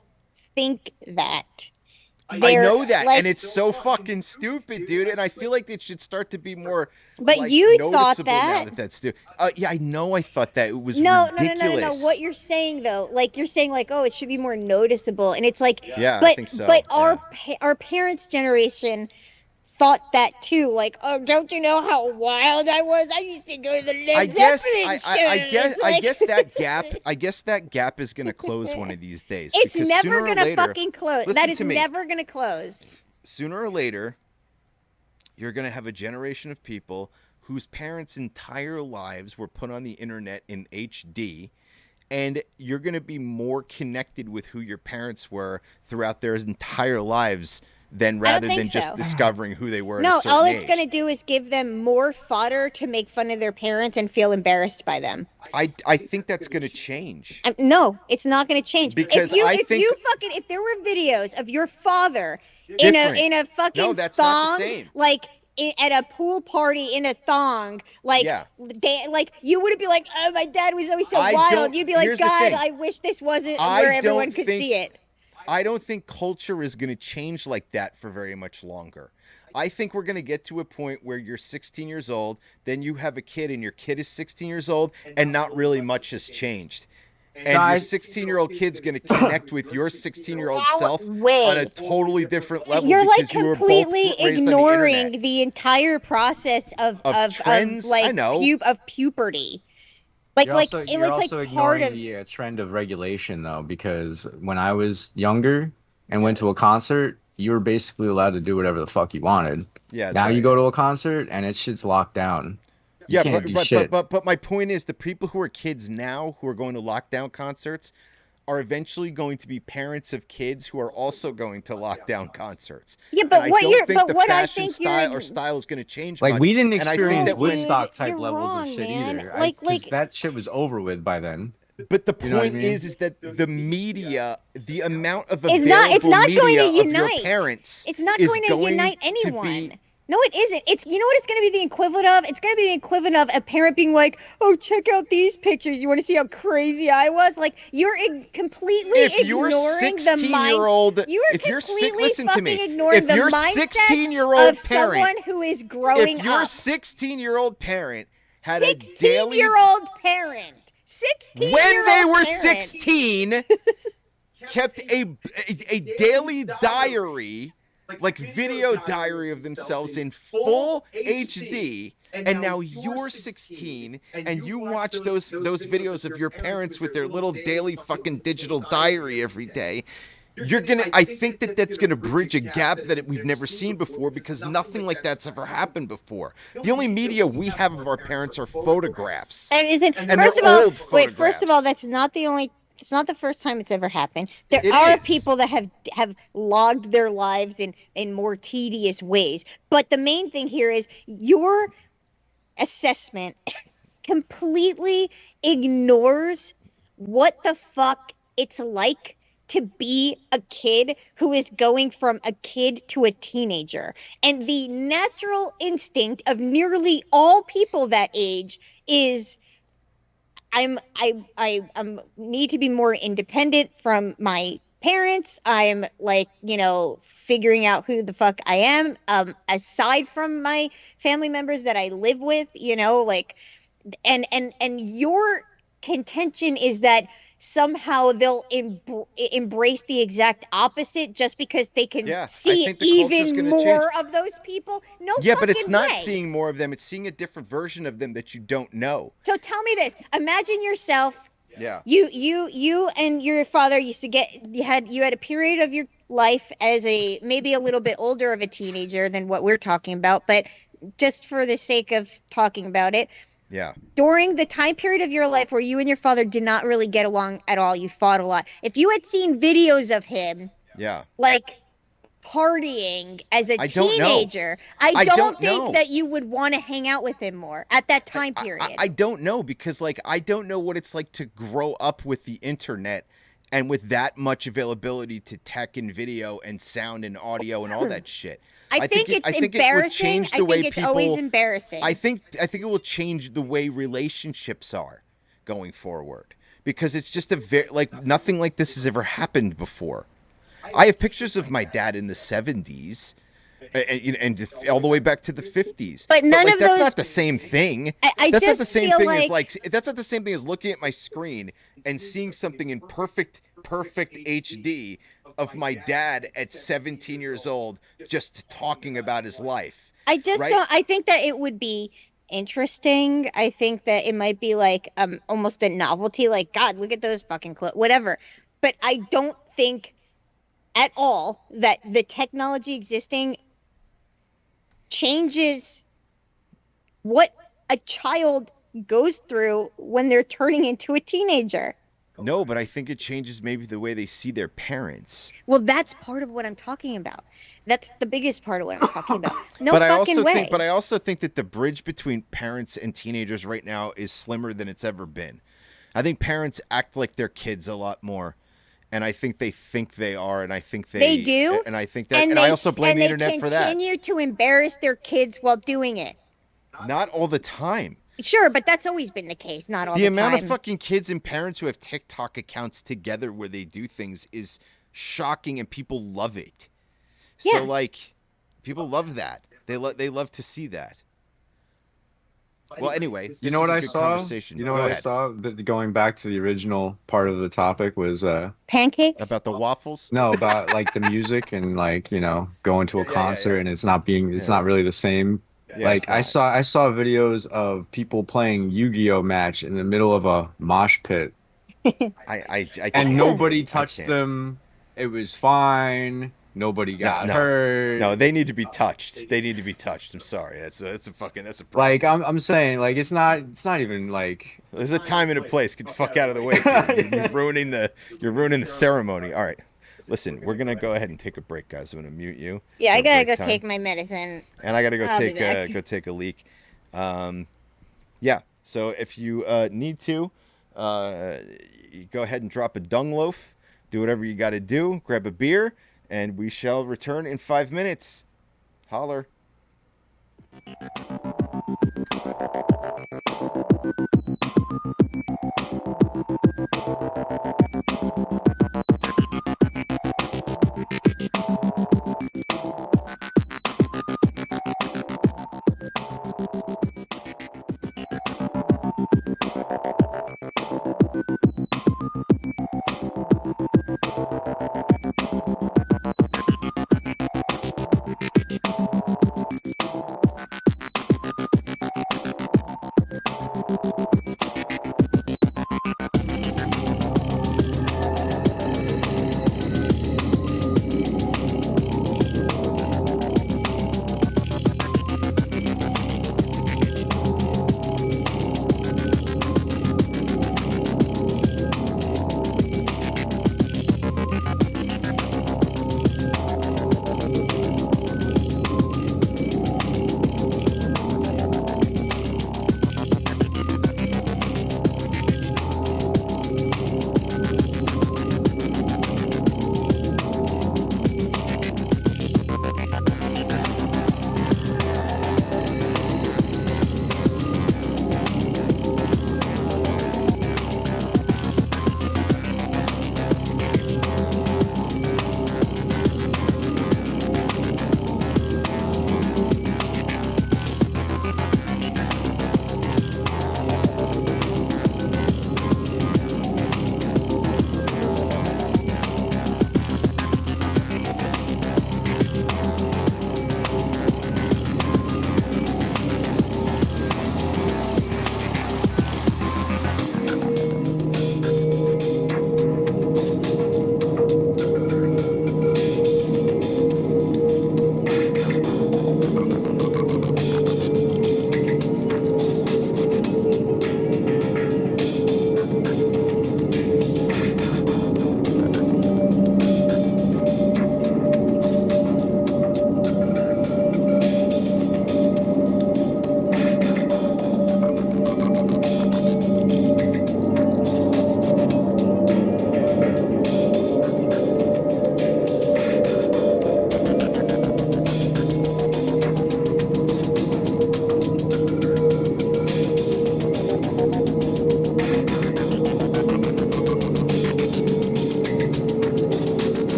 think that. I know that, like, and it's so fucking stupid, dude. And I feel like it should start to be more but like you thought noticeable now that. that's stupid. Yeah, I know. I thought that it was No. ridiculous. What you're saying though, like you're saying, like, oh, it should be more noticeable, and it's like, Yeah, I but think so. but Yeah. our parents' generation thought that too. Like, oh, don't you know how wild I was? I used to go to the Led Zeppelin shows. I guess that gap is gonna close one of these days. It's because never sooner or gonna later, fucking close. listen That is to me. never gonna close. Sooner or later, you're gonna have a generation of people whose parents' entire lives were put on the internet in HD. And you're going to be more connected with who your parents were throughout their entire lives than rather than just so. discovering who they were. No, at a certain all it's age. going to do is give them more fodder to make fun of their parents and feel embarrassed by them. I think that's going to change. No, it's not going to change. Because if there were videos of your father in a fucking no, that's thong, not the same. like at a pool party in a thong, like, yeah. You wouldn't be like, oh, my dad was always so wild. You'd be like, God, I wish this wasn't where everyone could see it. I don't think culture is going to change like that for very much longer. I think we're going to get to a point where you're 16 years old, then you have a kid and your kid is 16 years old and not really much has changed. And your 16-year-old kid's going to connect with your 16-year-old self on a totally different level. You're like because completely you were both ignoring the entire process of trends. Like, I know. Of puberty. You're also ignoring the trend of regulation, though, because when I was younger and went to a concert, you were basically allowed to do whatever the fuck you wanted. Yeah. Now you go to a concert and it's shit's locked down. But my point is, the people who are kids now who are going to lockdown concerts are eventually going to be parents of kids who are also going to lockdown concerts. Yeah, but and what I don't think the fashion style is going to change. Like much. We didn't experience Woodstock type levels wrong, of shit man. either. Like that shit was over with by then. But the point is that the media, the amount of it's available not media going to of unite. your parents, it's not going to unite anyone. No, it isn't. It's, you know what it's going to be the equivalent of? It's going to be the equivalent of a parent being like, oh, check out these pictures. You want to see how crazy I was? Like, you're completely ignoring the mindset. If you're 16-year-old parent, someone who is growing if your up. 16-year-old parent had a daily 16-year-old parent. 16 when they were 16 kept a daily diary, like video diary of themselves in full HD, and now you're 16 and you watch those videos of your parents with their little daily fucking digital diary every day. I think that's gonna bridge a gap that we've never seen before, because nothing like that's ever happened before. The only media we have of our parents are photographs. First of all, that's not the only. It's not the first time it's ever happened. There are people that have logged their lives in more tedious ways. But the main thing here is your assessment completely ignores what the fuck it's like to be a kid who is going from a kid to a teenager. And the natural instinct of nearly all people that age is, I need to be more independent from my parents. I'm like, figuring out who the fuck I am, aside from my family members that I live with, and your contention is that somehow they'll embrace the exact opposite just because they can see even more of those people. But it's not seeing more of them. It's seeing a different version of them that you don't know. So tell me this. Imagine yourself. Yeah. You and your father used to you had a period of your life as maybe a little bit older of a teenager than what we're talking about, but just for the sake of talking about it. Yeah. During the time period of your life where you and your father did not really get along at all, you fought a lot. If you had seen videos of him, like partying as a teenager, I don't think that you would want to hang out with him more at that time period. I don't know, because I don't know what it's like to grow up with the internet and with that much availability to tech and video and sound and audio and all that shit. I think it's embarrassing. I think it's always embarrassing. I think it will change the way relationships are going forward, because it's just nothing like this has ever happened before. I have pictures of my dad in the 70s and all the way back to the 50s. But none like of that's those- not the same thing. I That's not just the same feel thing as like that's not the same thing as looking at my screen and seeing something in perfect HD of my dad at 17 years old just talking about his life. I just right? don't. I think that it would be interesting. I think that it might be like almost a novelty. Like, God, look at those fucking clothes, whatever. But I don't think at all that the technology existing changes what a child goes through when they're turning into a teenager. No, but I think it changes maybe the way they see their parents. Well, that's part of what I'm talking about. That's the biggest part of what I'm talking about. No but fucking way. I also think that the bridge between parents and teenagers right now is slimmer than it's ever been. I think parents act like their kids a lot more. And I think they are, and I think they do. And I think that, and I also blame the internet for that. And they continue to embarrass their kids while doing it. Not all the time. Sure, but that's always been the case. Not all the time. The amount of fucking kids and parents who have TikTok accounts together where they do things is shocking, and people love it. Yeah. So like, people love that. They love to see that. Well, anyway, you know what I saw? You know what I saw? Going back to the original part of the topic was pancakes about the waffles. No, about like the music and like going to a concert and it's not really the same. Yeah, like I saw videos of people playing Yu-Gi-Oh match in the middle of a mosh pit. I and nobody touched them. It was fine. Nobody got hurt. No, they need to be touched. They need to be touched. I'm sorry. That's a problem. Like I'm saying, like it's not even like there's a time and a place. Get the fuck out of the way. You're ruining the ceremony. All right. Listen, we're gonna go ahead and take a break, guys. I'm gonna mute you. Yeah, I gotta go take my medicine. And I gotta go take a leak. Yeah. So if you need to, you go ahead and drop a dung loaf. Do whatever you gotta do. Grab a beer. And we shall return in 5 minutes. Holler.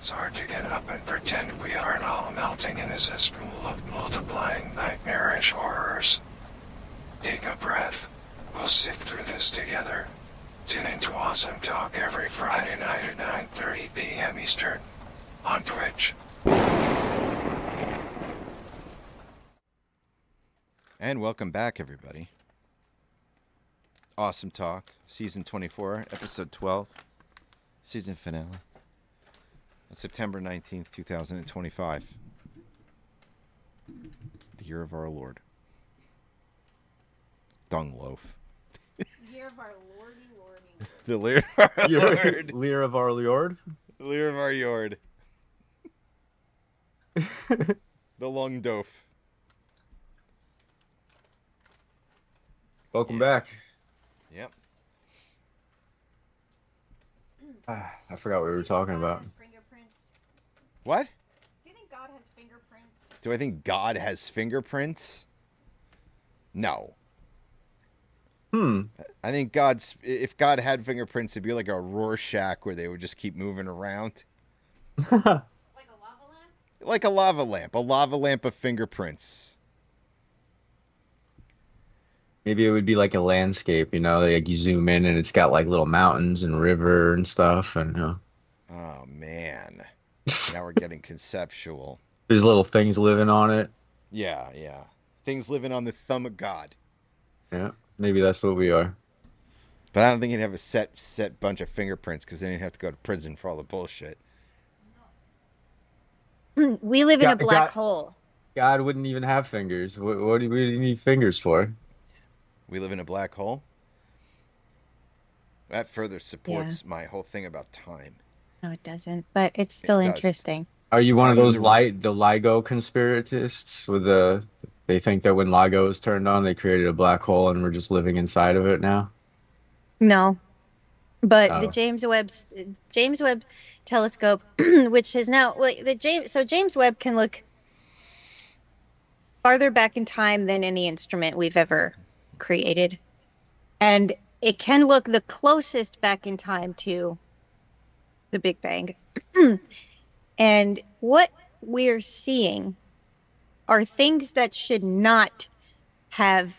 it's hard to get up and pretend we aren't all melting in a cesspool of multiplying nightmarish horrors. Take a breath. We'll sift through this together. Tune into Awesome Talk every Friday night at 9:30 p.m. Eastern on Twitch. And welcome back, everybody. Awesome Talk, Season 24, Episode 12, Season Finale. On September 19th, 2025. The year of our Lord. Dung loaf. Year of our lordy. The leer of our Lord. Lear of our Lord. Leer of our Yord. The Lung Dof. Welcome back. Yep. I forgot what we were talking about. What? Do you think God has fingerprints? Do I think God has fingerprints? No. I think if God had fingerprints, it'd be like a Rorschach where they would just keep moving around. Like a lava lamp? Like a lava lamp. A lava lamp of fingerprints. Maybe it would be like a landscape, like you zoom in and it's got like little mountains and river and stuff, and Oh, man. Now we're getting conceptual. there's little things living on it. Yeah. Things living on the thumb of God. Yeah, maybe that's what we are. But I don't think he'd have a set bunch of fingerprints because then he'd have to go to prison for all the bullshit. We live in a black God- hole. God wouldn't even have fingers. What do we need fingers for? We live in a black hole? That further supports my whole thing about time. No, it doesn't. But it's still It does. interesting. Are you one of Time is those a the LIGO conspiratists they think that when LIGO was turned on, they created a black hole and we're just living inside of it now? No. But the Oh. James Webb telescope, which is now James Webb can look farther back in time than any instrument we've ever created. And it can look the closest back in time to the Big Bang. And what we're seeing are things that should not have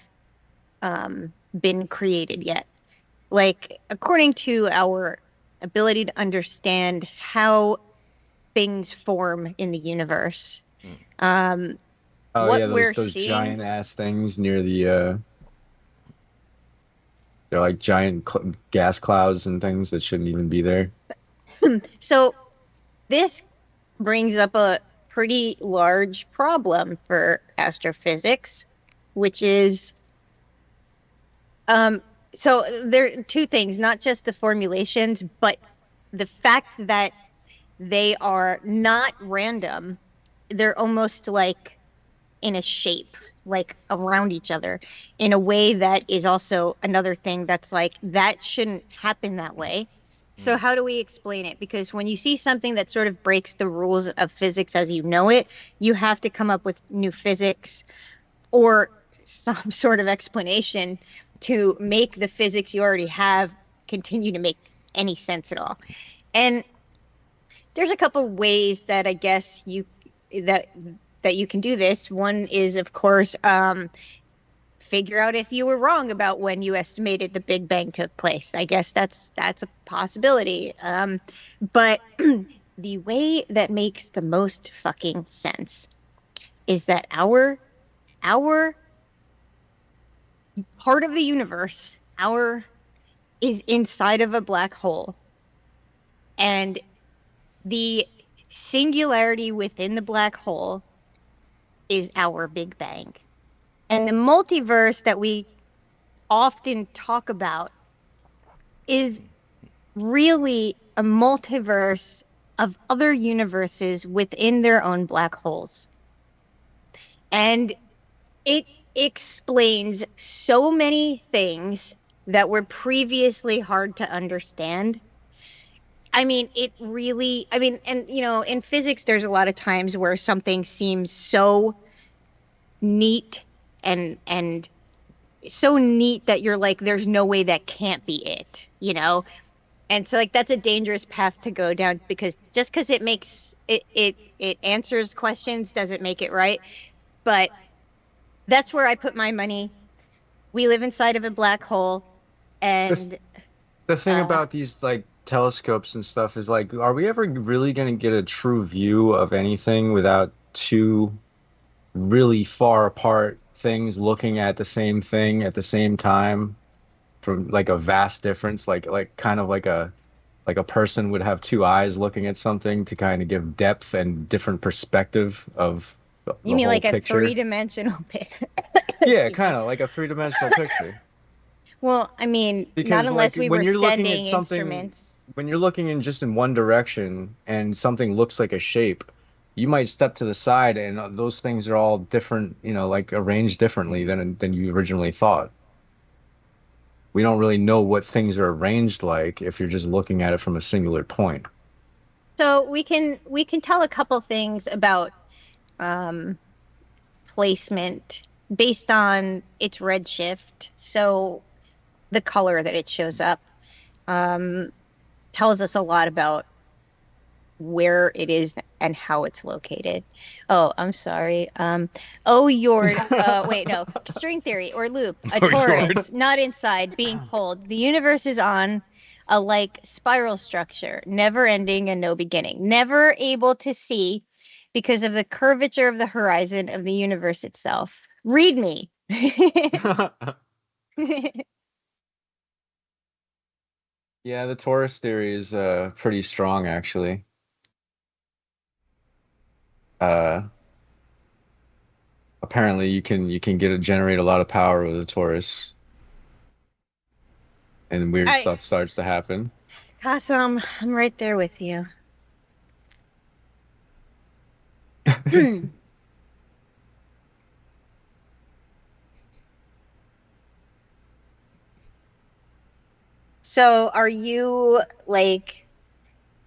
been created yet. Like, according to our ability to understand how things form in the universe, Oh what yeah, we're those seeing, giant ass things near the they're like giant gas clouds and things that shouldn't even be there. So this brings up a pretty large problem for astrophysics, which is so there are two things, not just the formulations, but the fact that they are not random. They're almost like in a shape, like around each other, in a way that is also another thing that's like, that shouldn't happen that way. So how do we explain it? Because when you see something that sort of breaks the rules of physics as you know it, you have to come up with new physics or some sort of explanation to make the physics you already have continue to make any sense at all. And there's a couple ways that I guess you can do this. One is, of course, figure out if you were wrong about when you estimated the Big Bang took place. I guess that's a possibility. But the way that makes the most fucking sense is that our part of the universe, is inside of a black hole. And the singularity within the black hole is our Big Bang. And the multiverse that we often talk about is really a multiverse of other universes within their own black holes. And it explains so many things that were previously hard to understand. I mean, and in physics, there's a lot of times where something seems so neat and so neat that you're like, there's no way that can't be it, And so like that's a dangerous path to go down, because just because it makes it answers questions doesn't make it right. But that's where I put my money. We live inside of a black hole, The, and the thing uh about these like telescopes and stuff is like, are we ever really going to get a true view of anything without two really far apart things looking at the same thing at the same time from like a vast difference, like kind of like a person would have two eyes looking at something to kind of give depth and different perspective of you the mean whole like a picture. three-dimensional pic? Yeah, Excuse kind me. of like a three-dimensional picture. Well, I mean, not Because like unless we when were you're looking at sending something, instruments. when you're looking in just in one direction and something looks like a shape, you might step to the side and those things are all different, you know, like arranged differently than you originally thought. We don't really know what things are arranged like if you're just looking at it from a singular point. So we can tell a couple things about um placement based on its redshift. So the color that it shows up um tells us a lot about where it is and how it's located. Oh, I'm sorry. Oh, your wait, no. String theory or loop. A Oh, Lord. torus, not inside, being pulled. The universe is on a like spiral structure, never ending and no beginning. Never able to see because of the curvature of the horizon of the universe itself. Read me. Yeah, the torus theory is pretty strong actually. Uh, apparently you can generate a lot of power with a torus, and weird I stuff starts to happen. Awesome. I'm right there with you. So are you like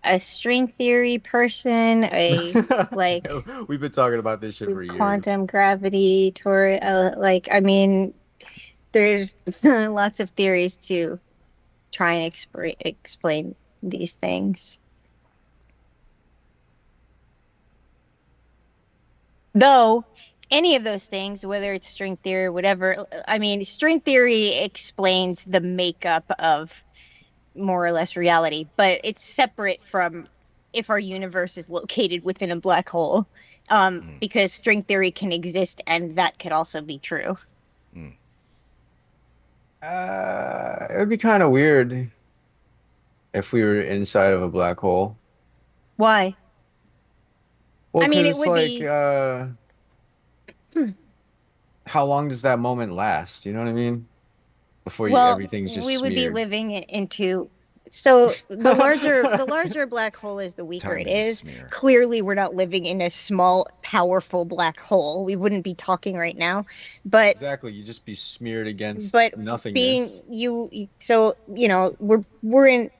a string theory person, a like We've been talking about this shit for loop years. quantum gravity tor like I mean there's lots of theories to try and explain these things. Though any of those things, whether it's string theory or whatever, I mean, string theory explains the makeup of more or less reality, but it's separate from if our universe is located within a black hole, because string theory can exist and that could also be true. It would be kind of weird if we were inside of a black hole. Why? Well, I mean, it because would like, be how long does that moment last? You know what I mean? Before well, everything's just we would be smeared. living into so the larger black hole is, the weaker Time it is a is. smear. Clearly, we're not living in a small, powerful black hole. We wouldn't be talking right now. But Exactly, you just be smeared against but being nothingness. so we're in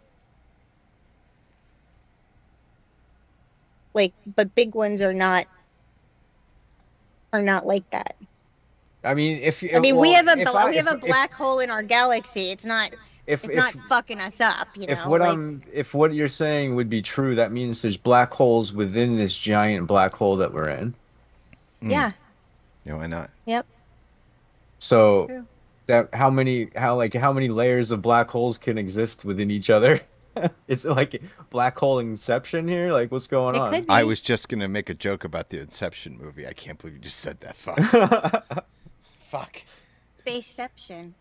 like, but big ones are not like that. I mean, I mean, we well, have a black hole in our galaxy. It's not if it's not if fucking us up, like if what you're saying would be true, that means there's black holes within this giant black hole that we're in. yeah, You know, why not? yep, So true. that how many layers of black holes can exist within each other? It's like black hole inception here. Like, what's going It could on? I be was just going to make a joke about the Inception movie. I can't believe you just said that. Fuck. Fuck. spaceception.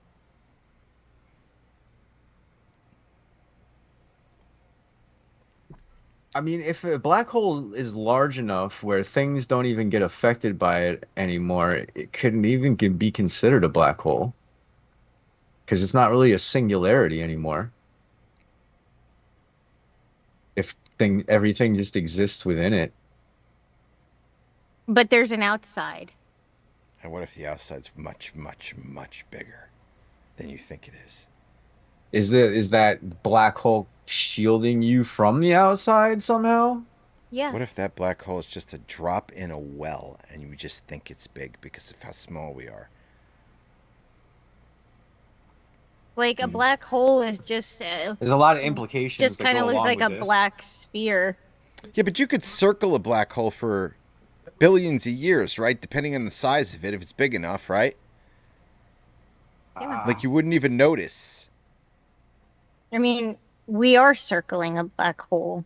I mean, if a black hole is large enough where things don't even get affected by it anymore, it couldn't even be considered a black hole because it's not really a singularity anymore. If everything just exists within it. But there's an outside. And what if the outside's much, much, much bigger than you think it is? Is that black hole shielding you from the outside somehow? Yeah. What if that black hole is just a drop in a well and you just think it's big because of how small we are? Like a black hole is just There's a lot of implications just that kind go of looks along like with a this. black sphere. Yeah, but you could circle a black hole for billions of years, right? Depending on the size of it, if it's big enough, right? Yeah. Like you wouldn't even notice. I mean, we are circling a black hole.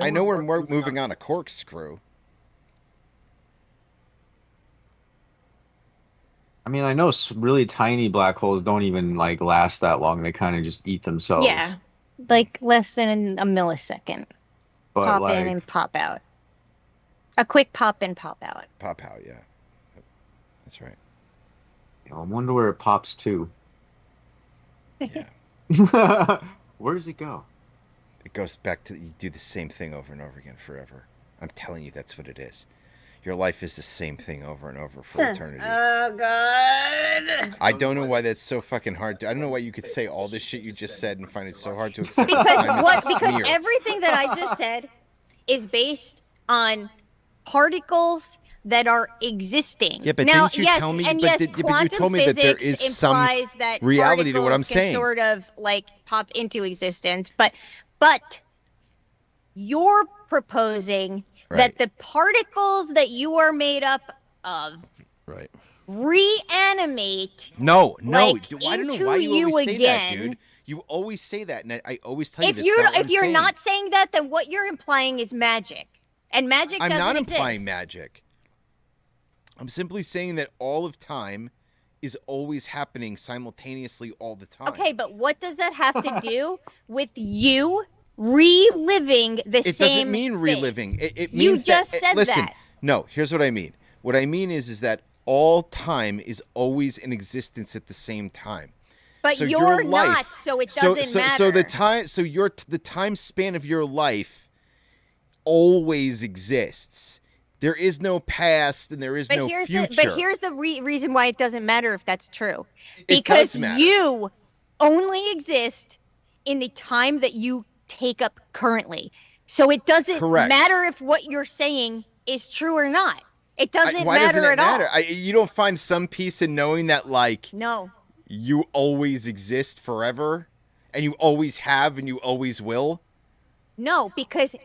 I know we're moving on a corkscrew. I mean, I know really tiny black holes don't even like last that long. They kind of just eat themselves. Yeah, like less than a millisecond. But Pop like, in and pop out. A quick pop in, pop out. Pop out, yeah. That's right. I wonder where it pops to. Yeah. Where does it go? It goes back to you do the same thing over and over again forever. I'm telling you, that's what it is. Your life is the same thing over and over for eternity. Oh, God. I don't know why that's so fucking hard. I don't know why you could say all this shit you just said and find it so hard to accept. Because time what? is a Because smear. everything that I just said is based on particles that are existing. Yeah, but now, didn't you yes, tell me? and But yes, did- but you quantum told me that there physics is some implies that reality to what I'm particles can saying. sort of like pop into existence, but you're proposing Right. that the particles that you are made up of Right. reanimate. No. Like, I don't know into why you you always say that, again. dude. You always say that, and I always tell you If that's you not what if I'm you're saying. not saying that, then what you're implying is magic, and magic I'm doesn't not exist. implying magic. I'm simply saying that all of time is always happening simultaneously all the time. Okay, but what does that have to do with you reliving the It same doesn't mean thing? reliving. It You means just that, said listen, that. No, here's what I mean. What I mean is that all time is always in existence at the same time. But So you're your not, life, so it doesn't matter. So the time span of your life always exists. There is no past and there is no future. But here's the reason why it doesn't matter if that's true. It Because does matter. you only exist in the time that you take up currently. So it doesn't Correct. matter if what you're saying is true or not. It doesn't Why matter doesn't it at matter? all. You don't find some peace in knowing that, like, No. you always exist forever, and you always have, and you always will. No, because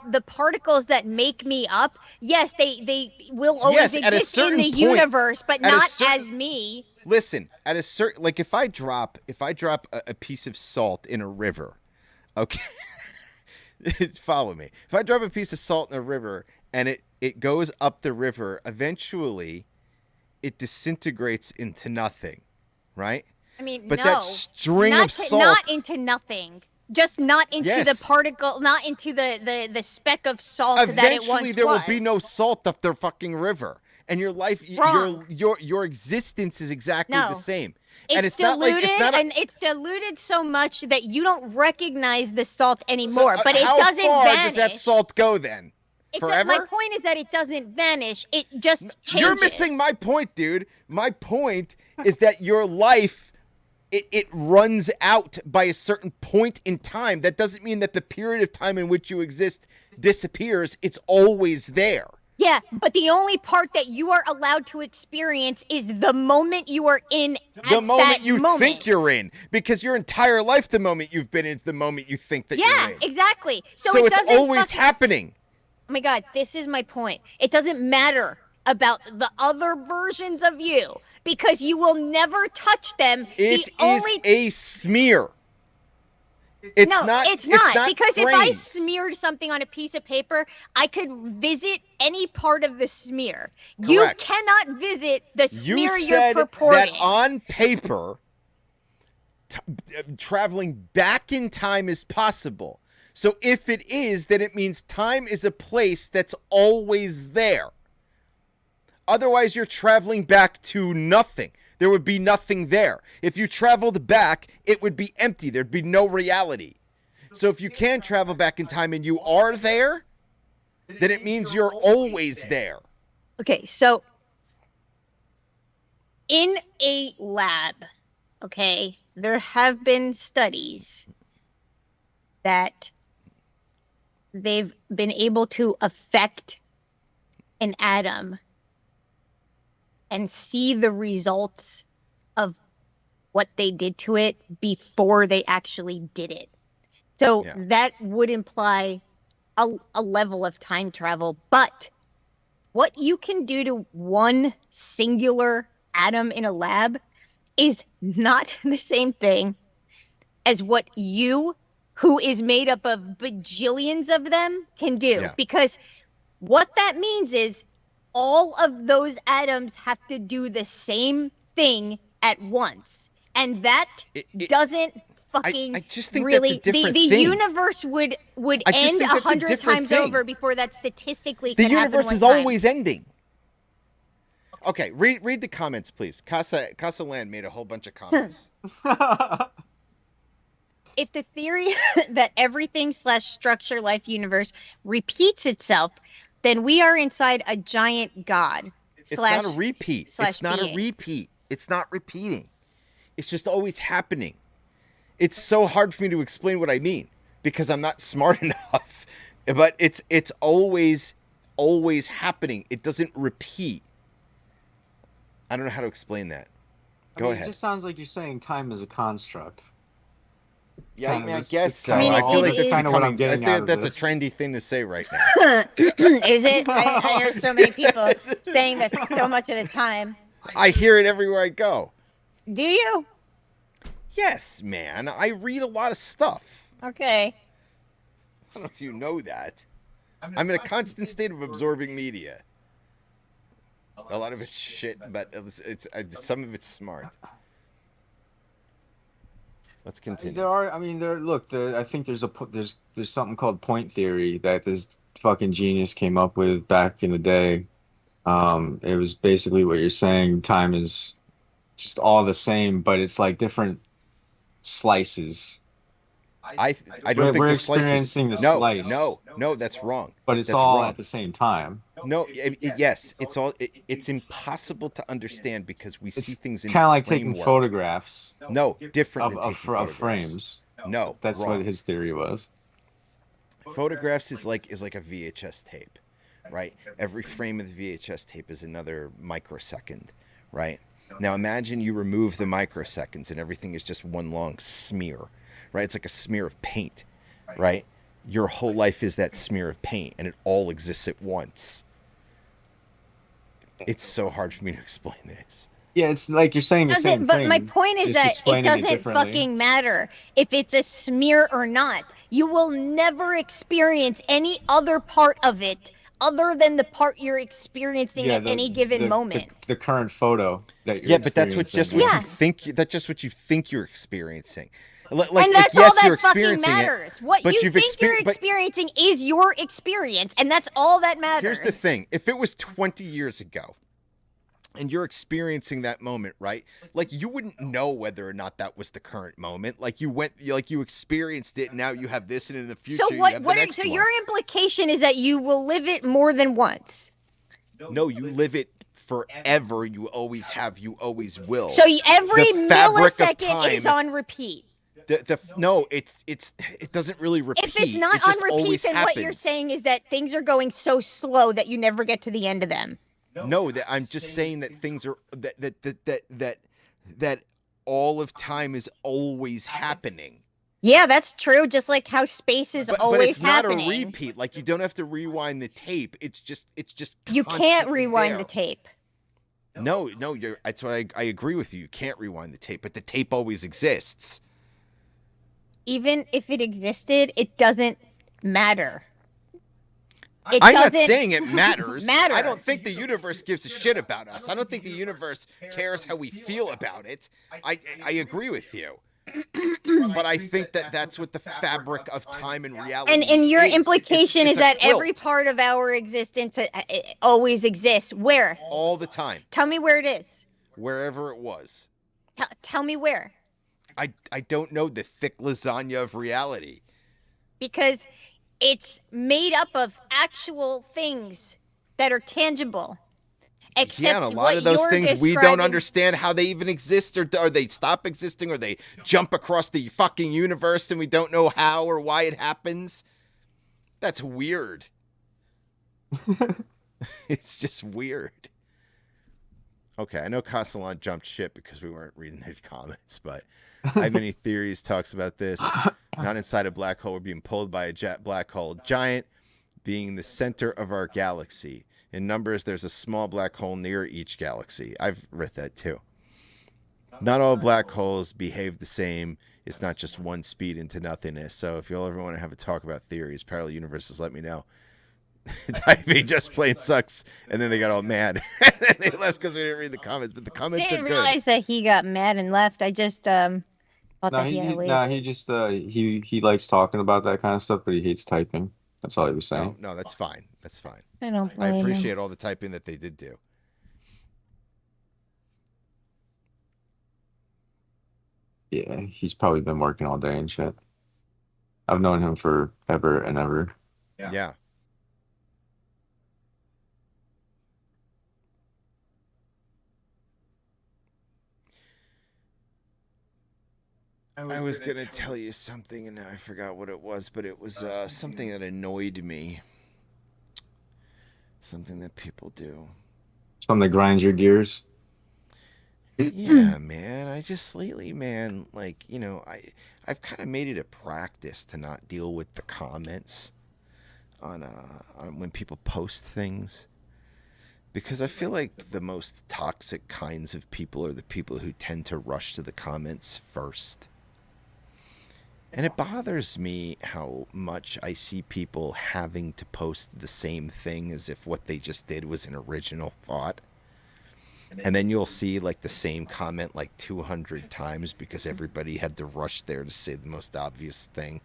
the particles that make me up, yes, they will always Yes, at a exist in certain the point- universe, but at a not certain- as me. Listen, at a certain, like, if I drop a piece of salt in a river, okay, follow me. If I drop a piece of salt in a river and it goes up the river, eventually, it disintegrates into nothing, right? I mean, But no, that string not of salt, not into nothing. Just not into Yes. the particle, not into the speck of salt that it eventually once there was. will be no salt up the fucking river, and your life, Wrong. your existence is exactly No. the same. It's And it's diluted, not like it's not. and it's diluted so much that you don't recognize the salt anymore. But it how doesn't far vanish. does that salt go then? Forever? My point is that it doesn't vanish. It just changes. You're missing my point, dude. My point is that your life, it runs out by a certain point in time. That doesn't mean that the period of time in which you exist disappears. It's always there. Yeah, but the only part that you are allowed to experience is the moment you are in at The moment that you moment. think you're in. Because your entire life, the moment you've been in is the moment you think that Yeah, you're in. exactly. So So it it's doesn't always fucking- happening. Oh my God, this is my point. It doesn't matter about the other versions of you because you will never touch them. It the only is a smear. It's no, not. it's not because if I frames. smeared something on a piece of paper, I could visit any part of the smear. You Correct. cannot visit the You smear said you're purporting. that on paper, traveling back in time is possible. So if it is, then it means time is a place that's always there. Otherwise, you're traveling back to nothing. There would be nothing there. If you traveled back, it would be empty. There'd be no reality. So if you can travel back in time and you are there, then it means you're always there. Okay, so in a lab, okay, there have been studies that they've been able to affect an atom and see the results of what they did to it before they actually did it. So Yeah. that would imply a level of time travel. But what you can do to one singular atom in a lab is not the same thing as what you, who is made up of bajillions of them, can do. Yeah. Because what that means is all of those atoms have to do the same thing at once. And that doesn't fucking I just think really, that's a different the thing. universe would I just end think that's a 100 different times thing. over before that statistically The could happen universe one is time. always ending. Okay, read the comments, please. Casa Land made a whole bunch of comments. If the theory that everything / structure life universe repeats itself, then we are inside a giant god. It's not a repeat. It's not being. a repeat. It's not repeating. It's just always happening. It's so hard for me to explain what I mean because I'm not smart enough. But it's always happening. It doesn't repeat. I don't know how to explain that. Go ahead. It just sounds like you're saying time is a construct. Yeah, I kinda- mean, I it's guess so. kinda I feel like it that's is- kinda what I'm becoming. I getting out think of that's a this. trendy thing to say right now. Is it? I hear so many people saying that so much of the time. I hear it everywhere I go. Do you? Yes, man. I read a lot of stuff. Okay. I don't know if you know that. I'm in a constant state of absorbing media. A lot of it's shit, but it's some of it's smart. Let's continue. I think there's something called point theory that this fucking genius came up with back in the day. It was basically what you're saying. Time is just all the same, but it's like different slices. I don't We're think there's slices. experiencing the No, slice. no, that's wrong. But it's That's all wrong. at the same time. No, yes, it's all. It's impossible to understand because we see It's things in kind of like framework. taking photographs No, different than of taking photographs. frames. No, That's wrong. what his theory was. Photographs is like a VHS tape, right? Every frame of the VHS tape is another microsecond, right? Now imagine you remove the microseconds and everything is just one long smear, right? It's like a smear of paint, right? Your whole life is that smear of paint and it all exists at once. It's so hard for me to explain this. Yeah, it's like you're saying the same But thing. my point is just that it explaining doesn't differently. fucking matter if it's a smear or not. You will never experience any other part of it other than the part you're experiencing at any given moment. The current photo that you're Yeah, but that's experiencing. what Yeah. you think. That's just what you think you're experiencing. And that's all yes, that you're fucking experiencing matters. it. What but you you've think you're but experiencing is your experience, and that's all that matters. here's the thing: if it was 20 years ago, and you're experiencing that moment, right? Like you wouldn't know whether or not that was the current moment. Like you experienced it. And now you have this, and in the future, So you what? have the What? next So one. your implication is that you will live it more than once. No, you live it forever. You always have. You always will. So every The fabric of millisecond is time- on repeat. No, it doesn't really repeat. If it's not It just on repeat, always then what you're happens. saying is that things are going so slow that you never get to the end of them. No, I'm just saying that things are that all of time is always happening. Yeah, that's true. Just like how space is But always it's not happening. a repeat. Like you don't have to rewind the tape. It's just You can't constantly rewind there. the tape. No, that's what I agree with you. You can't rewind the tape, but the tape always exists. Even if it existed, it doesn't matter. I'm not doesn't saying it matters. matter. I don't think the universe gives a shit about us. I don't think the universe cares how we feel about it. I agree with you. But I think that that's what the fabric of time and reality And your is. implication It's is a that every quilt part of our existence always exists. Where? all the time, Tell me where it is. wherever it was. Tell me where. I don't know the thick lasagna of reality. Because it's made up of actual things that are tangible. Except Yeah, and a lot what of those you're things we don't describing- understand how they even exist, or they stop existing, or they jump across the fucking universe and we don't know how or why it happens. That's weird. It's just weird. Okay, I know Castellan jumped ship because we weren't reading their comments, but I have many theories, talks about this. Not inside a black hole, we're being pulled by a jet black hole giant being the center of our galaxy. In numbers, there's a small black hole near each galaxy. I've read that too. Not all black holes behave the same. It's not just one speed into nothingness. So if you'll ever want to have a talk about theories, parallel universes, let me know. Typing just plain sucks, and then they got all mad. And then they left because we didn't read the comments. But the I comments are didn't good. realize that he got mad and left. I just thought that he had to leave. he just he likes talking about that kind of stuff, but he hates typing. That's all he was saying. No, that's fine. That's fine. I don't I blame him. appreciate all the typing that they did do. Yeah, he's probably been working all day and shit. I've known him for ever and ever. Yeah. I was going to tell you something, and now I forgot what it was, but it was something that annoyed me. Something that people do. Something that grinds your gears. Yeah, man. I just lately, man, like, you know, I've kind of made it a practice to not deal with the comments on when people post things, because I feel like the most toxic kinds of people are the people who tend to rush to the comments first. And it bothers me how much I see people having to post the same thing as if what they just did was an original thought. And then you'll see like the same comment like 200 times because everybody had to rush there to say the most obvious thing.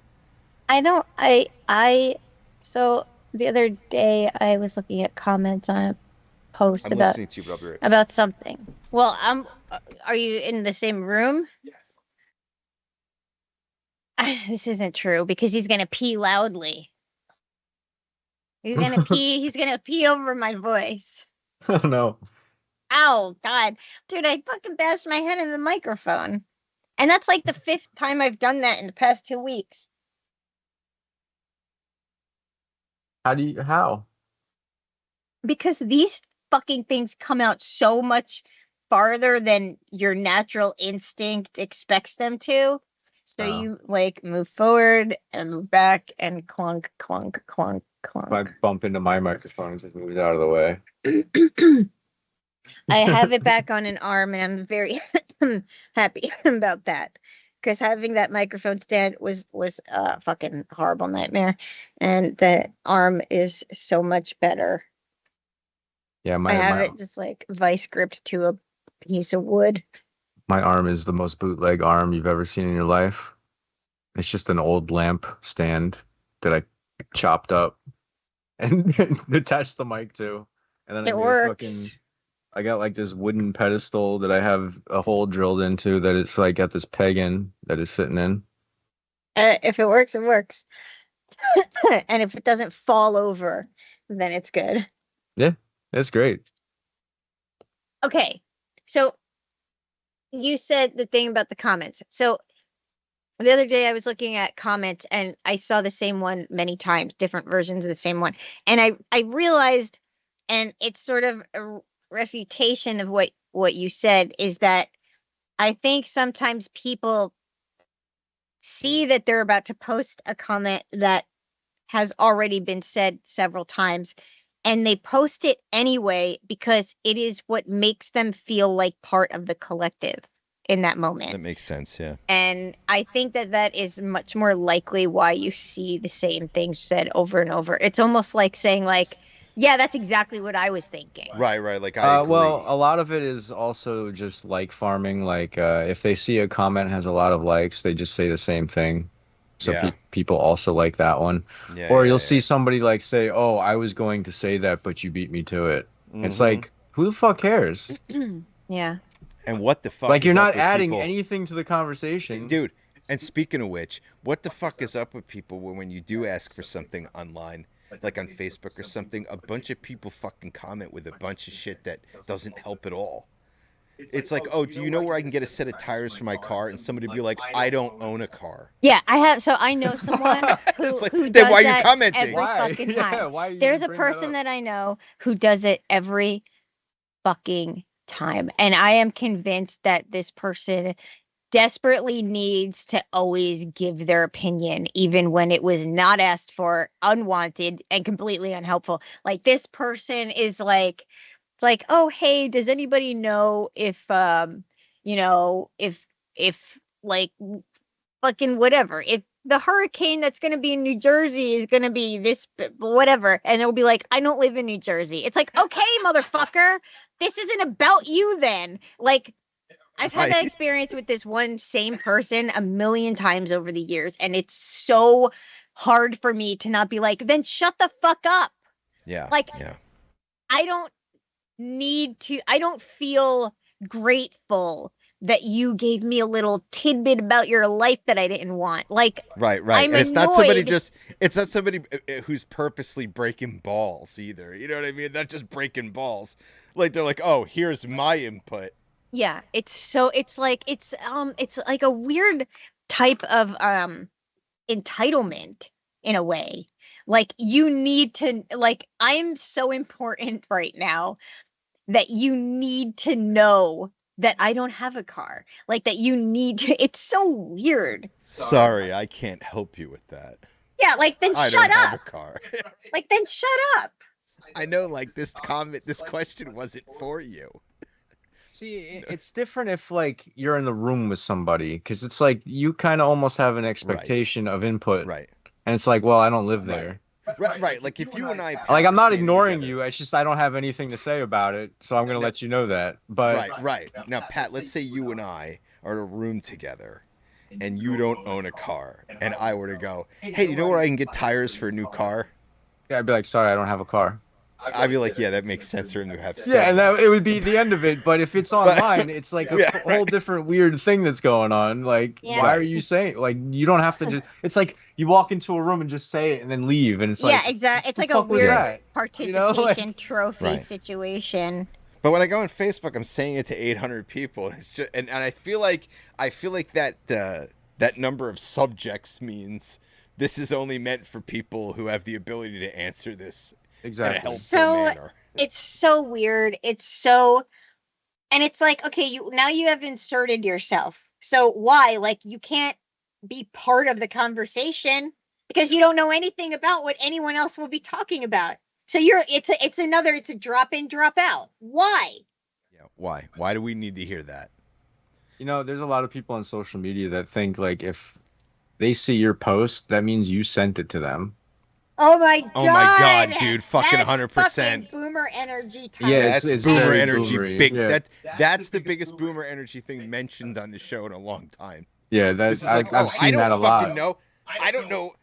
So the other day I was looking at comments on a post I'm about listening to you, but I'll be right. about something. Well, are you in the same room? Yes. This isn't true because he's gonna pee loudly. He's gonna pee. He's gonna pee over my voice. Oh no. Ow, God, dude! I fucking bashed my head in the microphone, and that's like the 5th time I've done that in the past 2 weeks. How? Because these fucking things come out so much farther than your natural instinct expects them to. So you like move forward and move back and clunk, clunk, clunk, clunk. If I bump into my microphone and just move it out of the way. I have it back on an arm, and I'm very happy about that. Because having that microphone stand was a fucking horrible nightmare, and the arm is so much better. Yeah, I have it just like vice gripped to a piece of wood. My arm is the most bootleg arm you've ever seen in your life. It's just an old lamp stand that I chopped up and attached the mic to. And then It works. I got like this wooden pedestal that I have a hole drilled into that it's like got this peg in that is sitting in. If it works, it works. And if it doesn't fall over, then it's good. Yeah, it's great. Okay, so you said the thing about the comments. So the other day I was looking at comments and I saw the same one many times, different versions of the same one. And I realized, and it's sort of a refutation of what you said, is that I think sometimes people see that they're about to post a comment that has already been said several times, and they post it anyway because it is what makes them feel like part of the collective in that moment. That makes sense, yeah. And I think that is much more likely why you see the same things said over and over. It's almost like saying like, yeah, that's exactly what I was thinking. Right. Like I agree. Well, a lot of it is also just like farming. Like if they see a comment has a lot of likes, they just say the same thing. So Yeah. people also like that one. Yeah, Or yeah, you'll yeah. see somebody like say, "Oh, I was going to say that, but you beat me to it." It's Mhm. like, who the fuck cares? Yeah. And what the fuck? Like you're is up not with adding people? anything to the conversation, Dude. And speaking of which, what the fuck is up with people when you do ask for something online, like on Facebook or something, a bunch of people fucking comment with a bunch of shit that doesn't help at all. It's like, oh, do you know where I can get a set of tires for my car? And somebody be like, I don't own a car. Yeah, I have. So I know someone who, It's like, who then does why are you that commenting? every Why? fucking Yeah, time. why you There's a bring that person up? that I know who does it every fucking time. And I am convinced that this person desperately needs to always give their opinion, even when it was not asked for, unwanted, and completely unhelpful. Like, this person is like, it's like, oh, hey, does anybody know if, if like fucking whatever, if the hurricane that's going to be in New Jersey is going to be this, whatever. And it'll be like, I don't live in New Jersey. It's like, okay, motherfucker, this isn't about you then. Like, I've had that experience with this one same person a million times over the years. And it's so hard for me to not be like, then shut the fuck up. Yeah. Like, yeah. I don't feel grateful that you gave me a little tidbit about your life that I didn't want. Like, Right. I'm And it's not somebody annoyed. it's not somebody who's purposely breaking balls either. You know what I mean? Not just breaking balls. Like, they're like, oh, here's my input. Yeah, it's like a weird type of entitlement in a way. Like, you need to, like, I'm so important right now that you need to know that I don't have a car. Like, that you need to, it's so weird. Sorry, I can't help you with that. Yeah, like, then I shut don't have a up. car. Like, then shut up. I know, like, this question wasn't for you. See, it's different if like you're in the room with somebody, because it's like you kind of almost have an expectation of input, Right. and it's like, well, I don't live there. Right. Like, if you and I Like, I'm not standing ignoring together- you. It's just I don't have anything to say about it, so I'm gonna let you know that. But Right. Now, Pat, let's say you and I are in a room together, and you don't own a car, and I were to go, hey, do you know where I can get tires for a new car? yeah, I'd be like, sorry, I don't have a car. I'd be like, yeah, that makes sense for him to have. Yeah, and that it would be the end of it. But if it's online, it's like a Yeah, whole different weird thing that's going on. Like, Yeah. why are you saying, like, you don't have to just? It's like you walk into a room and just say it and then leave, and it's like, Yeah, exactly. It's the like a fuck was weird that? participation You know, like- trophy Right. situation. But when I go on Facebook, I'm saying it to 800 people, and it's just, and I feel like that number of subjects means this is only meant for people who have the ability to answer this in a exactly. helpful So- manner. It's so weird. And it's like, okay, you have inserted yourself. So why? Like, you can't be part of the conversation because you don't know anything about what anyone else will be talking about. So it's a drop in, drop out. Why? Yeah. Why? Why do we need to hear that? You know, there's a lot of people on social media that think like if they see your post, that means you sent it to them. Oh my god. Oh my God, dude, fucking That's 100%. fucking boomer energy time. Yeah, That's it's boomer very energy. boomery, Big. yeah. That's the biggest boomer energy thing mentioned on the show in a long time. Yeah, This that's is like, I've I seen don't that a fucking lot. know. I don't know.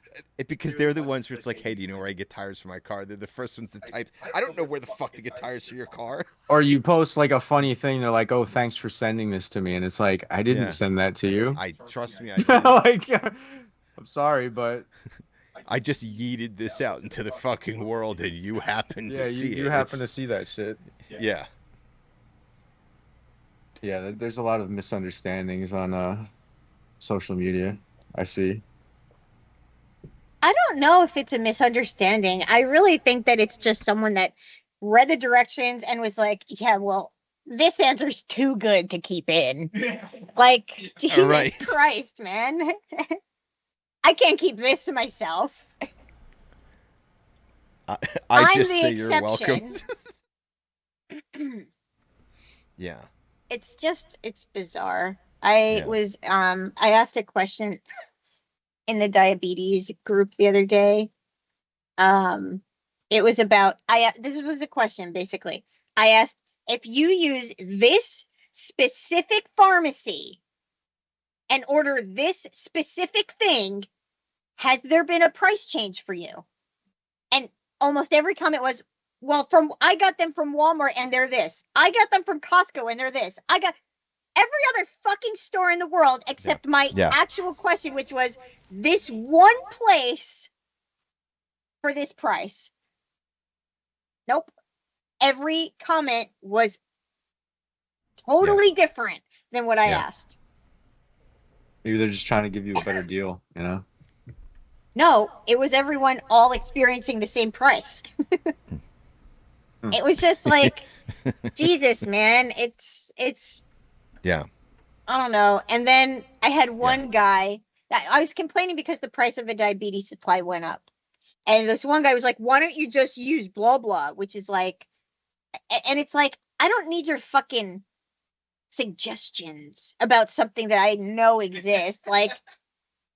Because they're the ones where it's like, hey, do you know where I get tires for my car? They're the first ones to type. I don't know where the fuck to get tires for your car. Or you post like a funny thing, they're like, "Oh, thanks for sending this to me," and it's like, I didn't Yeah. send that to you. I trust me. I didn't. Like, I'm sorry, but I just yeeted this out into the fucking world, and you happen yeah, to see it. you happen to see that shit. Yeah. Yeah, there's a lot of misunderstandings on social media. I see. I don't know if it's a misunderstanding. I really think that it's just someone that read the directions and was like, yeah, well, this answer's too good to keep in. Like, Jesus Right. Christ, man. I can't keep this to myself. I I'm just the say you're welcome. exception. Yeah. It's bizarre. I asked a question in the diabetes group the other day. It was about, this was a question basically. I asked, if you use this specific pharmacy and order this specific thing, has there been a price change for you? And almost every comment was, well, I got them from Walmart and they're this. I got them from Costco and they're this. I got every other fucking store in the world except my actual question, which was this one place for this price. Nope. Every comment was totally different than what I asked. Maybe they're just trying to give you a better deal, you know? No, it was everyone all experiencing the same price. It was just like, Jesus, man. It's Yeah. I don't know. And then I had one guy that I was complaining because the price of a diabetes supply went up. And this one guy was like, why don't you just use blah blah, which is like, and it's like, I don't need your fucking suggestions about something that I know exists. Like,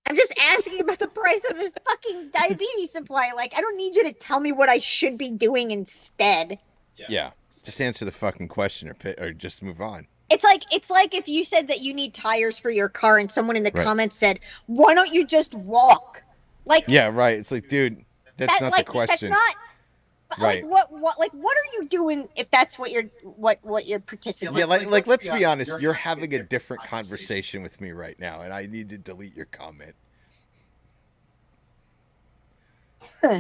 I'm just asking about the price of a fucking diabetes supply. Like, I don't need you to tell me what I should be doing instead. Yeah. Just answer the fucking question or just move on. It's like if you said that you need tires for your car and someone in the Right. comments said, why don't you just walk? Like, Yeah, right. It's like, dude, that's not the question. That's not Right. Like what are you doing if that's what you're participating? Yeah, like let's be honest. You're having a different conversation with me right now, and I need to delete your comment.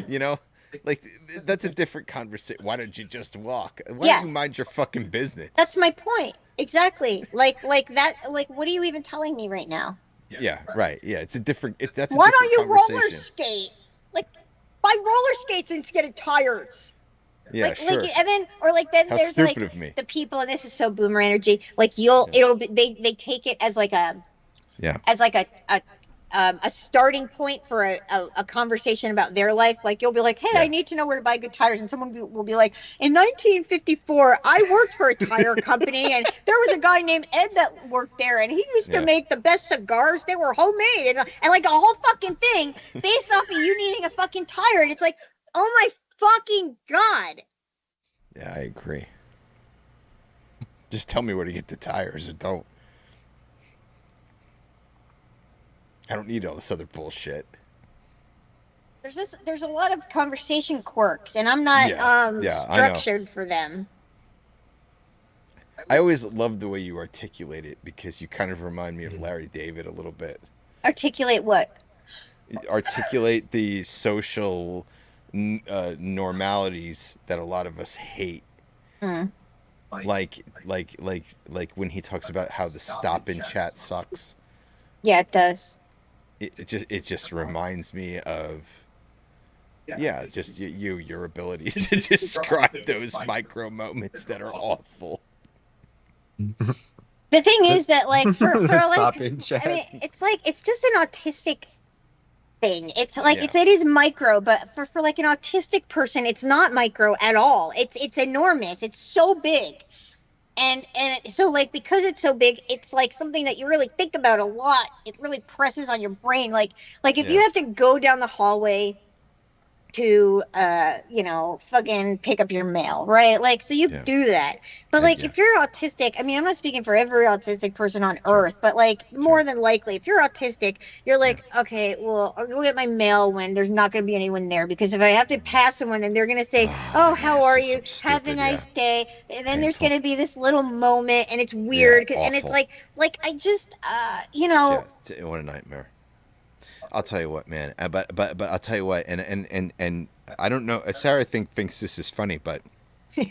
You know, like that's a different conversation. Why don't you just walk? Why don't you mind your fucking business? That's my point. Exactly. Like that. Like, what are you even telling me right now? Yeah, right. Yeah, it's a different. That's a Why different don't you roller conversation. skate? Like, buy roller skates instead of tires. Yeah, sure. And then then How there's stupid like of me. the people, and this is so boomer energy. Like it'll be, they take it as like a a starting point for a conversation about their life. Like, you'll be like, hey, I need to know where to buy good tires, and someone will be like, in 1954 I worked for a tire company, and there was a guy named Ed that worked there, and he used to make the best cigars. They were homemade, and like a whole fucking thing based off of you needing a fucking tire. And it's like, oh my fucking god. Yeah, I agree. Just tell me where to get the tires, or don't. I don't need all this other bullshit. There's a lot of conversation quirks, and I'm not structured for them. I always love the way you articulate it, because you kind of remind me of Larry David a little bit. Articulate what? Articulate the social normalities that a lot of us hate. Like when he talks about how the stop in chat sucks. Yeah, it does. It just reminds me of just your ability to describe those micro moments that are awful. The thing is that, like, for like, Stop in chat. I mean, it's just an autistic thing. It's like it is micro, but for like an autistic person, it's not micro at all. It's enormous. It's so big. And so, like, because it's so big, it's like something that you really think about a lot. It really presses on your brain. Like if you have to go down the hallway to fucking pick up your mail, right? Like, so you do that. But like, if you're autistic, I mean, I'm not speaking for every autistic person on earth, but like, more than likely, if you're autistic, you're like, okay, well, I'll go get my mail when there's not going to be anyone there, because if I have to pass someone, then they're going to say, oh, how are you? Have a nice day. And then there's going to be this little moment, and it's weird, and it's like I just what a nightmare. I'll tell you what, man. But I'll tell you what, and I don't know. Sarah thinks this is funny, but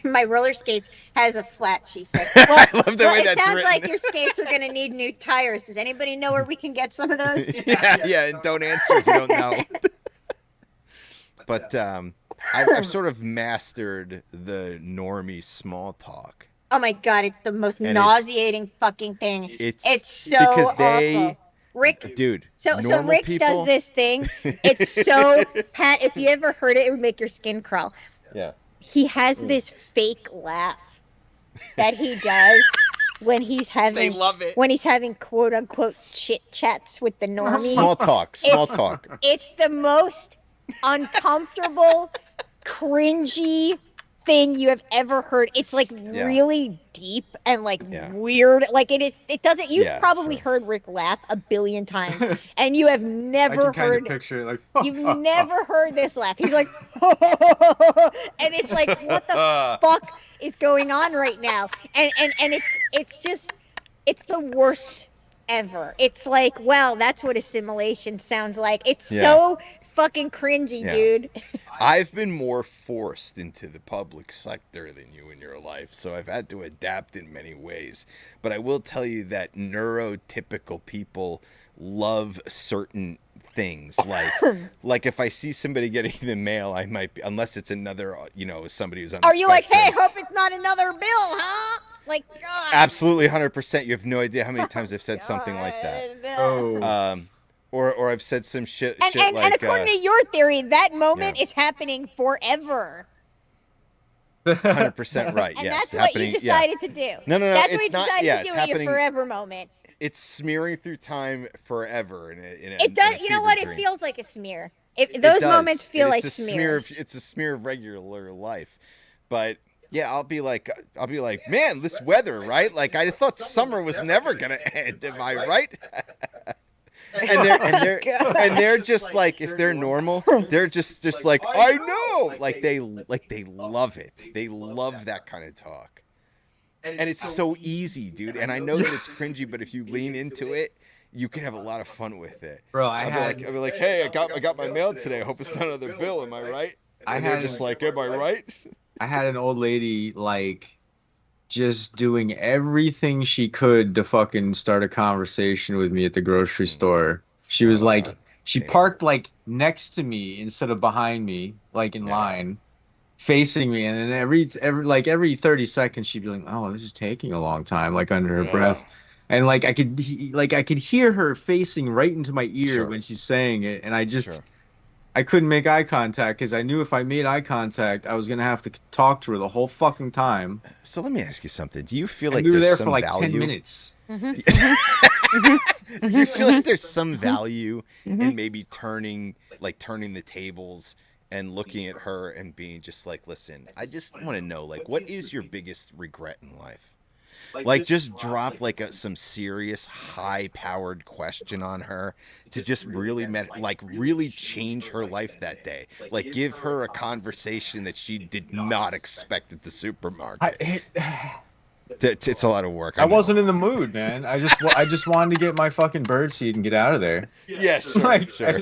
my roller skates has a flat. She said. Well, I love the way it that's sounds written. like your skates are going to need new tires. Does anybody know where we can get some of those? yeah, and don't answer if you don't know. But I've sort of mastered the normie small talk. Oh my god, it's the most nauseating fucking thing. It's so because awful. Rick, dude. So Rick does this thing. It's so Pat. If you ever heard it, it would make your skin crawl. Yeah. He has this fake laugh that he does when he's having. They love it. When he's having quote unquote chit chats with the normies. Small talk. It's the most uncomfortable, cringy thing you have ever heard. It's like really deep and like weird. Like it is. It doesn't. You've probably heard Rick laugh a billion times, and you have never heard. Picture like you've never heard this laugh. He's like, and it's like, what the fuck is going on right now? And it's just the worst ever. It's like, wow, that's what assimilation sounds like. It's so fucking cringy, dude. I've been more forced into the public sector than you in your life, so I've had to adapt in many ways. But I will tell you that neurotypical people love certain things like if I see somebody getting the mail, I might be, unless it's another somebody who's on the Are you like, hey, spectrum. hope it's not another bill, huh? Like, God. Absolutely 100%. You have no idea how many times I've said something like that. Oh. Or I've said some shit And like according to your theory, that moment yeah. is happening forever. 100% right. And Yes, that's what happening. you decided to do. No, That's it's what you not. decided Yeah, to do it's with happening. your forever moment. It's smearing through time forever. It does. You know what? Dream. It feels like a smear. Those moments feel like smears. It's a smear of regular life, but yeah, I'll be like, man, this weather, right? Like I thought summer was never gonna end. Am I right? and they're just like, if they're normal, they're just like, I know, like they love it. They love that kind of talk, and it's so easy, dude. And I know that it's cringy, but if you lean into it, you can have a lot of fun with it. Bro, I'll be like, hey, I got my mail today. I hope it's not another bill. Am I right? And they're just like, am I right? I had an old lady like just doing everything she could to fucking start a conversation with me at the grocery store. She was like, God. she parked like next to me instead of behind me, like in line, facing me, and then every 30 seconds she'd be like, "Oh, this is taking a long time," like under her breath. And like I could hear her facing right into my ear when she's saying it, and I couldn't make eye contact because I knew if I made eye contact, I was gonna have to talk to her the whole fucking time. So let me ask you something. Do you feel And like we were there's there some for like value? 10 minutes. Do you feel like there's some value in maybe turning the tables and looking at her and being just like, listen, I just want to know, like, what is your biggest regret in life? Like just drop like some serious high-powered question on her to just really really change her life that day. Like give her a conversation that she did not expect at the supermarket. It's a lot of work. I wasn't in the mood, man. I just wanted to get my fucking birdseed and get out of there. Yeah, sure, sure.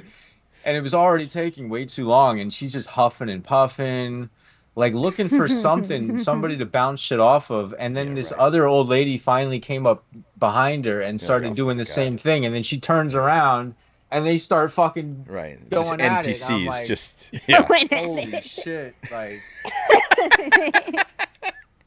And it was already taking way too long, and she's just huffing and puffing, like looking for somebody to bounce shit off of. And then this other old lady finally came up behind her and started doing the same thing. And then she turns around and they start fucking going just at NPCs, it. I'm like, just holy shit, like.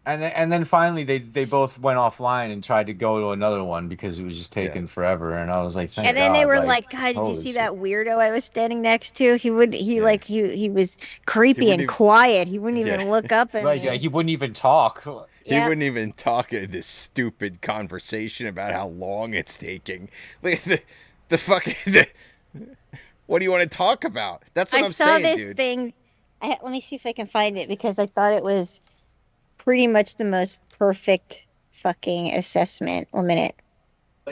And then finally they both went offline and tried to go to another one because it was just taking forever. And I was like, thank and then God, they were like, God, did you see that weirdo I was standing next to? He was creepy and quiet. He wouldn't even look up at me. Yeah, he wouldn't even talk. He wouldn't even talk in this stupid conversation about how long it's taking. Like the fucking what do you want to talk about? That's what I'm saying, dude. I saw this thing. Let me see if I can find it because I thought it was pretty much the most perfect fucking assessment. 1 minute.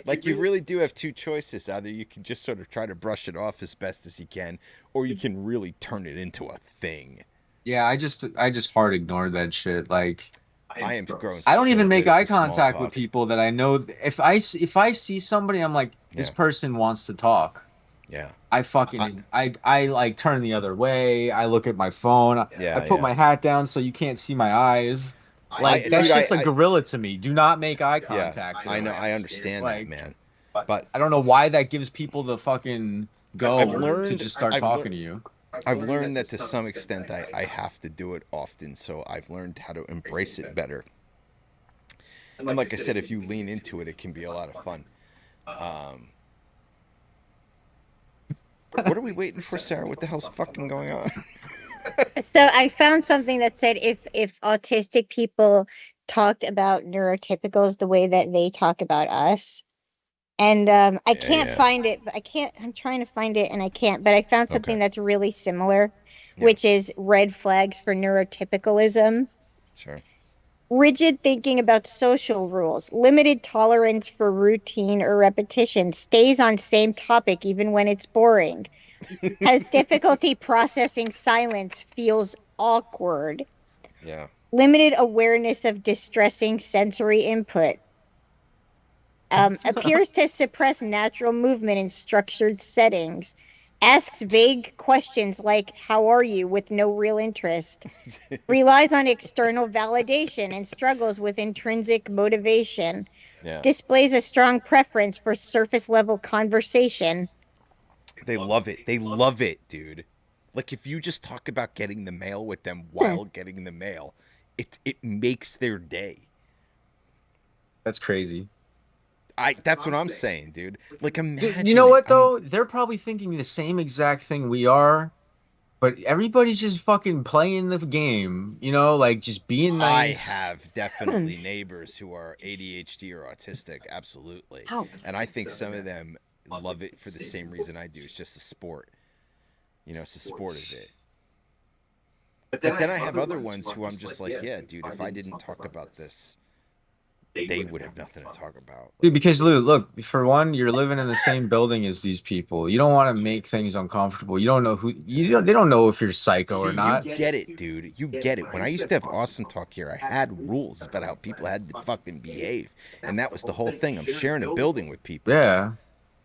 Like you really do have two choices. Either you can just sort of try to brush it off as best as you can, or you can really turn it into a thing. Yeah, I just hard ignored that shit. Like I am grown. I don't even make eye contact with people that I know. If I see somebody, I'm like, this person wants to talk. Yeah. I like turn the other way. I look at my phone. I put my hat down so you can't see my eyes. Like that's just a gorilla to me. Do not make eye contact. Yeah, I know. I understand that, man. But I don't know why that gives people the fucking go to just start talking to you. I've learned that to some extent I have to do it often, so I've learned how to embrace it better. And like I said, if you lean into it, it can be a lot of fun. What are we waiting for, Sarah? What the hell's fucking going on? So I found something that said if autistic people talked about neurotypicals the way that they talk about us, and I can't find it. I'm trying to find it and I can't. But I found something that's really similar, which is red flags for neurotypicalism. Sure. Rigid thinking about social rules, limited tolerance for routine or repetition, stays on same topic even when it's boring, has difficulty processing silence, feels awkward. Yeah. Limited awareness of distressing sensory input. Appears to suppress natural movement in structured settings. Asks vague questions like, how are you, with no real interest. Relies on external validation and struggles with intrinsic motivation. Yeah. Displays a strong preference for surface level conversation. They love it. They love it, dude. Like if you just talk about getting the mail with them while getting the mail, it makes their day. That's crazy. That's what I'm saying, dude. Like imagine. Dude, you know what I mean, though? They're probably thinking the same exact thing we are, but everybody's just fucking playing the game, you know, like just being I nice. have definitely neighbors who are ADHD or autistic, absolutely. And I think some of them love it for the same reason I do. It's just a sport. You know, it's a sport of it. But then I have other ones who I'm just like, yeah, dude, if I didn't talk about this, they would have nothing to talk about. Dude, because look, for one, you're living in the same building as these people. You don't want to make things uncomfortable. You don't know they don't know if you're psycho or not. You get it, dude. You get it. When I used to have Awesome Talk here, I had rules about how people had to fucking behave. And that was the whole thing. I'm sharing a building with people. Yeah.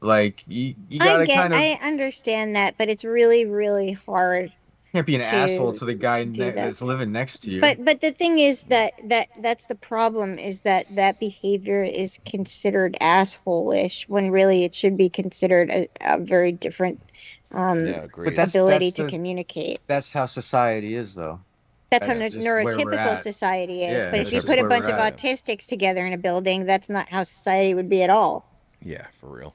Like you gotta I understand that, but it's really, really hard. Can't be an asshole to the guy that's living next to you. But the thing is that's the problem, is that behavior is considered asshole-ish when really it should be considered a very different ability to communicate. That's how society is, though. That's how neurotypical society is. Yeah, but if you put a bunch of autistics together in a building, that's not how society would be at all. Yeah, for real.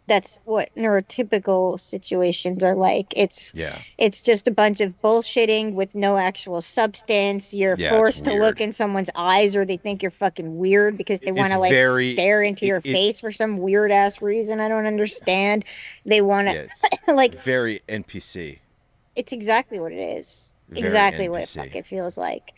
That's what neurotypical situations are like. It's just a bunch of bullshitting with no actual substance. You're forced to look in someone's eyes, or they think you're fucking weird because they want to stare into your face for some weird ass reason I don't understand. They want to like very NPC. It's exactly what it is. Very exactly NPC. What the fuck it feels like.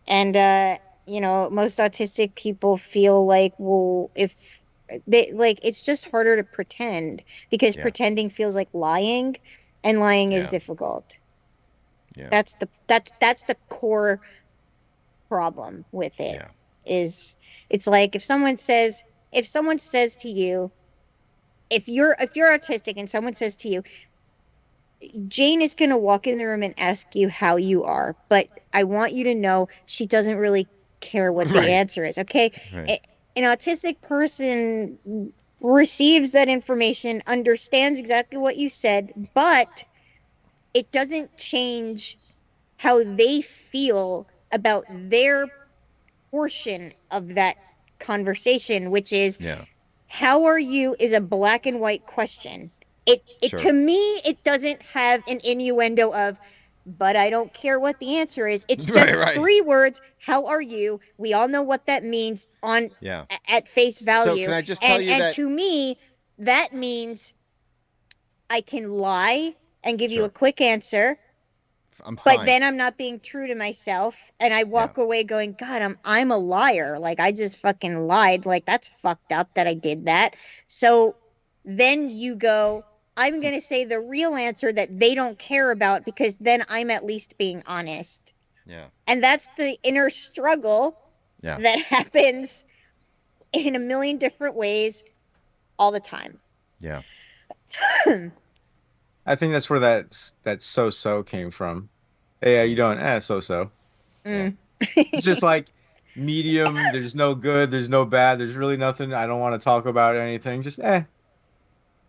And you know, most autistic people feel like, well, if they like, it's just harder to pretend because pretending feels like lying, and lying is difficult. Yeah, that's the core problem with it. Is it's like if someone says to you, if you're autistic and someone says to you, Jane is going to walk in the room and ask you how you are, but I want you to know she doesn't really care what the answer is. Okay. Right. An autistic person receives that information, understands exactly what you said, but it doesn't change how they feel about their portion of that conversation, which is, how are you is a black and white question. To me, it doesn't have an innuendo of, but I don't care what the answer is. It's just 3 words. How are you? We all know what that means at face value. So can I just tell you that? And to me, that means I can lie and give you a quick answer. I'm fine. But then I'm not being true to myself, and I walk away going, God, I'm a liar. Like, I just fucking lied. Like, that's fucked up that I did that. So then you go, I'm going to say the real answer that they don't care about, because then I'm at least being honest. Yeah. And that's the inner struggle that happens in a million different ways all the time. Yeah. I think that's where that so came from. Hey, how you doing? So. It's just like medium. There's no good. There's no bad. There's really nothing. I don't want to talk about anything. Just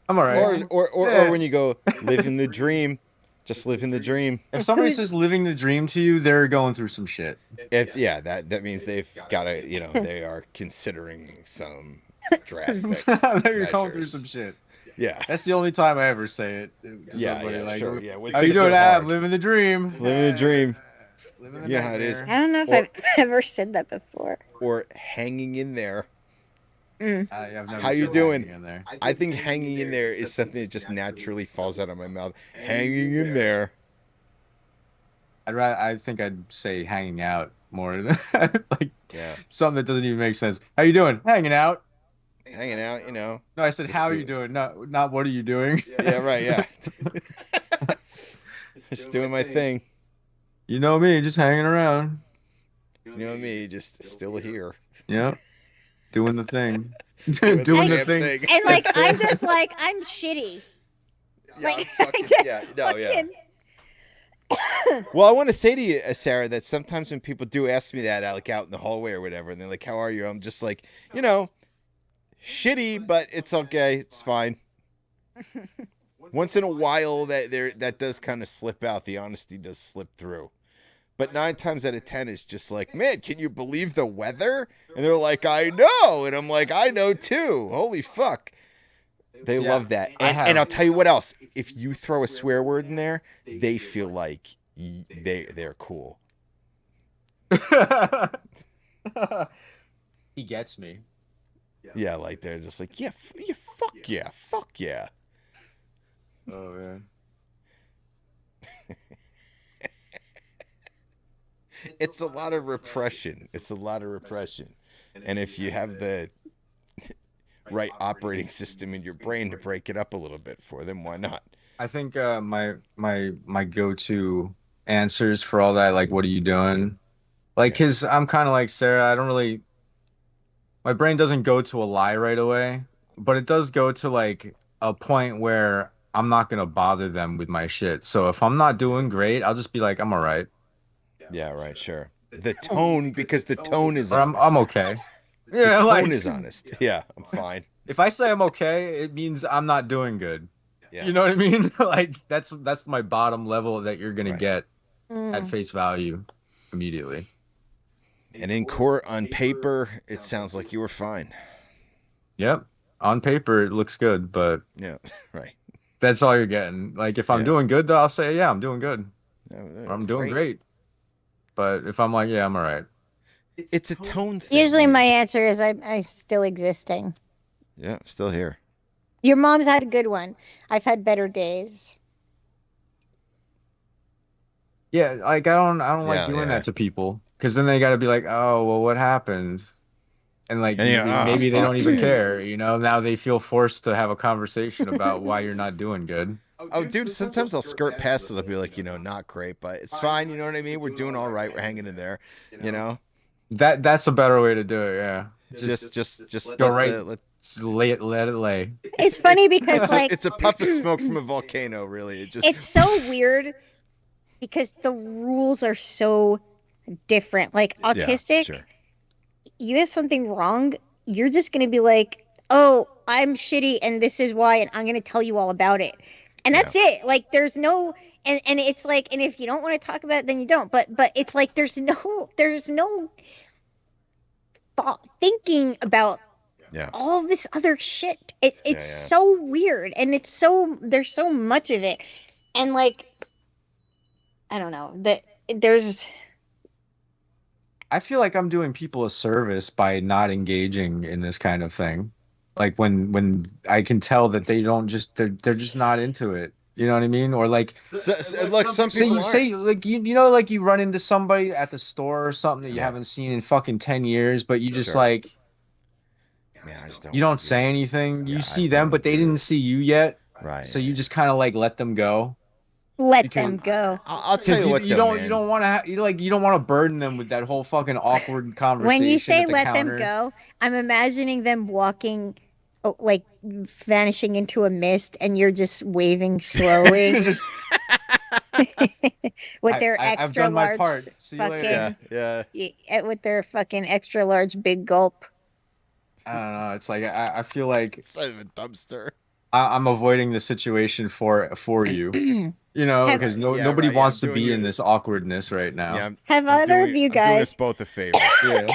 I'm all right. Or when you go, living the dream, just living the dream. If somebody says living the dream to you, they're going through some shit. That means they've got to, they are considering some drastic They're going through some shit. Yeah. That's the only time I ever say it to somebody. Like, sure. How you doing? I'm living the dream. Living the dream. It is. I don't know if I've ever said that before. Or hanging in there. How you doing? I think hanging in there is something that just naturally falls out of my mouth. Hanging in there. I think I'd say hanging out more than something that doesn't even make sense. How you doing? Hanging out. Hanging out, No, I said how are you doing? Not what are you doing? Yeah, right. Yeah. Just doing my thing. You know me, just hanging around. You know me, just still here. Yeah. Doing the thing. doing the thing. And like, I'm just like, I'm shitty. Well, I want to say to you, Sarah, that sometimes when people do ask me that, like out in the hallway or whatever, and they're like, how are you? I'm just like, shitty, but it's okay. It's fine. Once in a while, that does kind of slip out. The honesty does slip through. But 9 times out of 10 is just like, man, can you believe the weather? And they're like, I know. And I'm like, I know too. Holy fuck. They love that. And I'll tell you what else. If you throw a swear word in there, they feel like they're cool. He gets me. Yeah, like they're just like, yeah, fuck yeah. Oh, man. It's a lot of repression. And if you have the right operating system in your brain to break it up a little bit for them, why not? I think my go-to answers for all that, like, what are you doing? Like, because I'm kind of like Sarah. I don't really, my brain doesn't go to a lie right away, but it does go to like a point where I'm not gonna bother them with my shit. So if I'm not doing great, I'll just be like, I'm all right. Yeah, right, sure. The tone, because the tone is Or honest. I'm okay. The Yeah, tone like, is honest. Yeah, I'm fine. if I say I'm okay, it means I'm not doing good. Yeah. You know what I mean? Like that's my bottom level that you're gonna Right. get at Mm. face value immediately. And in court, on paper, it sounds like you were fine. Yep. On paper, it looks good, but Yeah, right. that's all you're getting. Like if I'm Yeah. doing good, though, I'll say, yeah, I'm doing good. Or I'm doing great. But if I'm like, yeah, I'm all right. It's a tone thing. Usually my answer is I'm still existing. Yeah, still here. Your mom's had a good one. I've had better days. Yeah, like I don't Yeah, like doing yeah. that to people because then they got to be like, oh, well, what happened? And like And yeah, maybe they fuck. don't even care, you know. Now they feel forced to have a conversation about why you're not doing good. Oh, dude, sometimes I'll skirt past it. I'll be like, not great, but it's fine. You know what I mean? We're doing all right. We're hanging in there. You know? That's a better way to do it. Yeah, Just go let right. the- let- Just let it lay. It's funny because like it's a puff of smoke from a volcano, really. It just it's so weird because the rules are so different. Like autistic, Yeah, sure. you have something wrong, you're just gonna be like, oh, I'm shitty and this is why, and I'm gonna tell you all about it. And that's it. Like there's no and it's like, and if you don't want to talk about it, then you don't. But it's like there's no thought thinking about Yeah. all this other shit. It's Yeah. so weird, and it's so there's so much of it, and like I don't know that there's. I feel like I'm doing people a service by not engaging in this kind of thing. Like when I can tell that they don't just they're just not into it. You know what I mean? Or like Look, some people say like you know like you run into somebody at the store or something that you haven't seen in fucking 10 years, but you just Sure. like Man, I just you don't wanna do say this. anything. Yeah, You I see just them, don't but they wanna do didn't this. see you yet. Right. So you just kind of like let them go. Let Because- them go. I'll tell Because you what, you though, don't man. you don't want to you don't want to burden them with that whole fucking awkward conversation. When you say at the let counter. them go, I'm imagining them walking, like vanishing into a mist, and you're just waving slowly Just with their I've extra done my large part. See you later. fucking Yeah. with their fucking extra large big gulp. I don't know. It's like I feel like It's not even a dumpster. I'm avoiding the situation for you. You know, Have- because Yeah, nobody right, yeah, wants I'm to be doing in it. this awkwardness right now. Yeah. Have I'm either of doing- you I'm doing us guys both a favor. Yeah.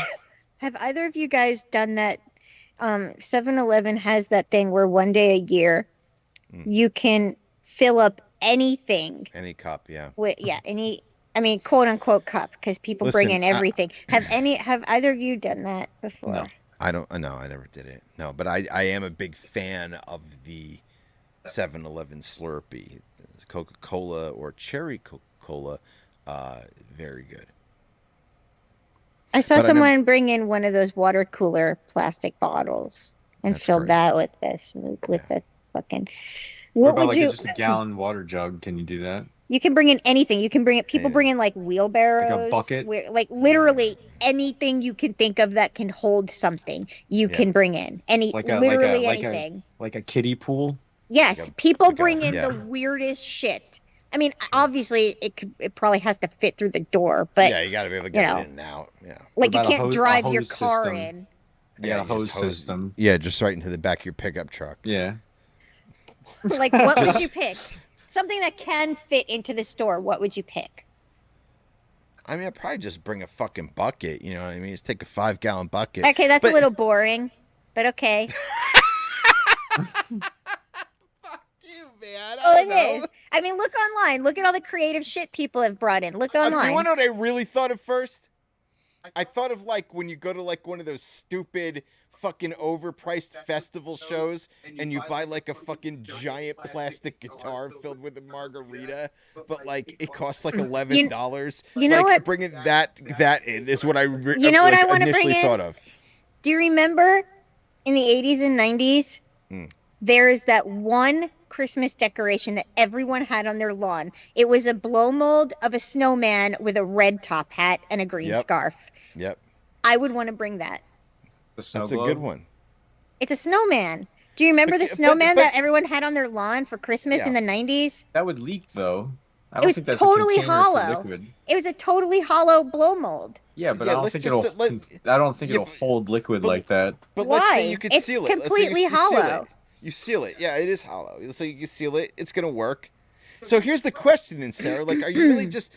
have either of you guys done that? 7-Eleven has that thing where one day a year Mm. you can fill up anything Any cup, yeah. with any, I mean, quote unquote cup, because people bring Listen, in everything. Have either of you done that before? No. I don't. No, I never did it. No, but I am a big fan of the 7-Eleven Slurpee, Coca-Cola or cherry Coca-Cola. Very good. I saw But I never- someone bring in one of those water cooler plastic bottles and That's filled great. that with the fucking. What What about would like you? just a gallon water jug? Can you do that? You can bring in anything. You can bring it. People Yeah. bring in like wheelbarrows, bucket? like literally anything you can think of that can hold something. You Yeah. can bring in literally anything. Like a kiddie pool. Yes, like a- people like a- bring in yeah. the weirdest shit. I mean, obviously it probably has to fit through the door, but yeah, you got to be able to get you know, it in and out. Yeah. like you about a can't hose- a drive your hose car system? in. Yeah, you hose just system. Yeah, just right into the back of your pickup truck. Yeah. Like, what would Just- you pick? Something that can fit into the store. What would you pick? I mean, I'd probably just bring a fucking bucket. You know what I mean? Just take a 5-gallon bucket. Okay, that's But- a little boring, but okay. Fuck you, man. Oh, it is. I mean, look online. Look at all the creative shit people have brought in. Look You online. want to know what I really thought of first? I thought of like when you go to like one of those stupid fucking overpriced festival shows and you buy like a fucking giant plastic guitar filled with a margarita, but like it costs like $11. You know like, what? Bringing that in is what I You know what I wanna bring initially in? thought of. Do you remember in the 80s and 90s? Mm. There is that one Christmas decoration that everyone had on their lawn. It was a blow mold of a snowman with a red top hat and a green Yep. scarf. Yep, I would want to bring that. The snow that's a globe. good one. It's a snowman. Do you remember the But- snowman but- that everyone had on their lawn for Christmas Yeah. in the 90s? That would leak though. I It don't was think that's totally a container for hollow. liquid. It was a totally hollow blow mold. Yeah, but Yeah, I don't let's think just it'll. let- I don't think Yeah, it'll hold liquid but- like that. But let's say Why? you could It's seal it. Let's say completely you seal hollow. it. You seal it. Yeah, it is hollow. So you can seal it. It's gonna work. So here's the question then, Sarah. Like, are you really just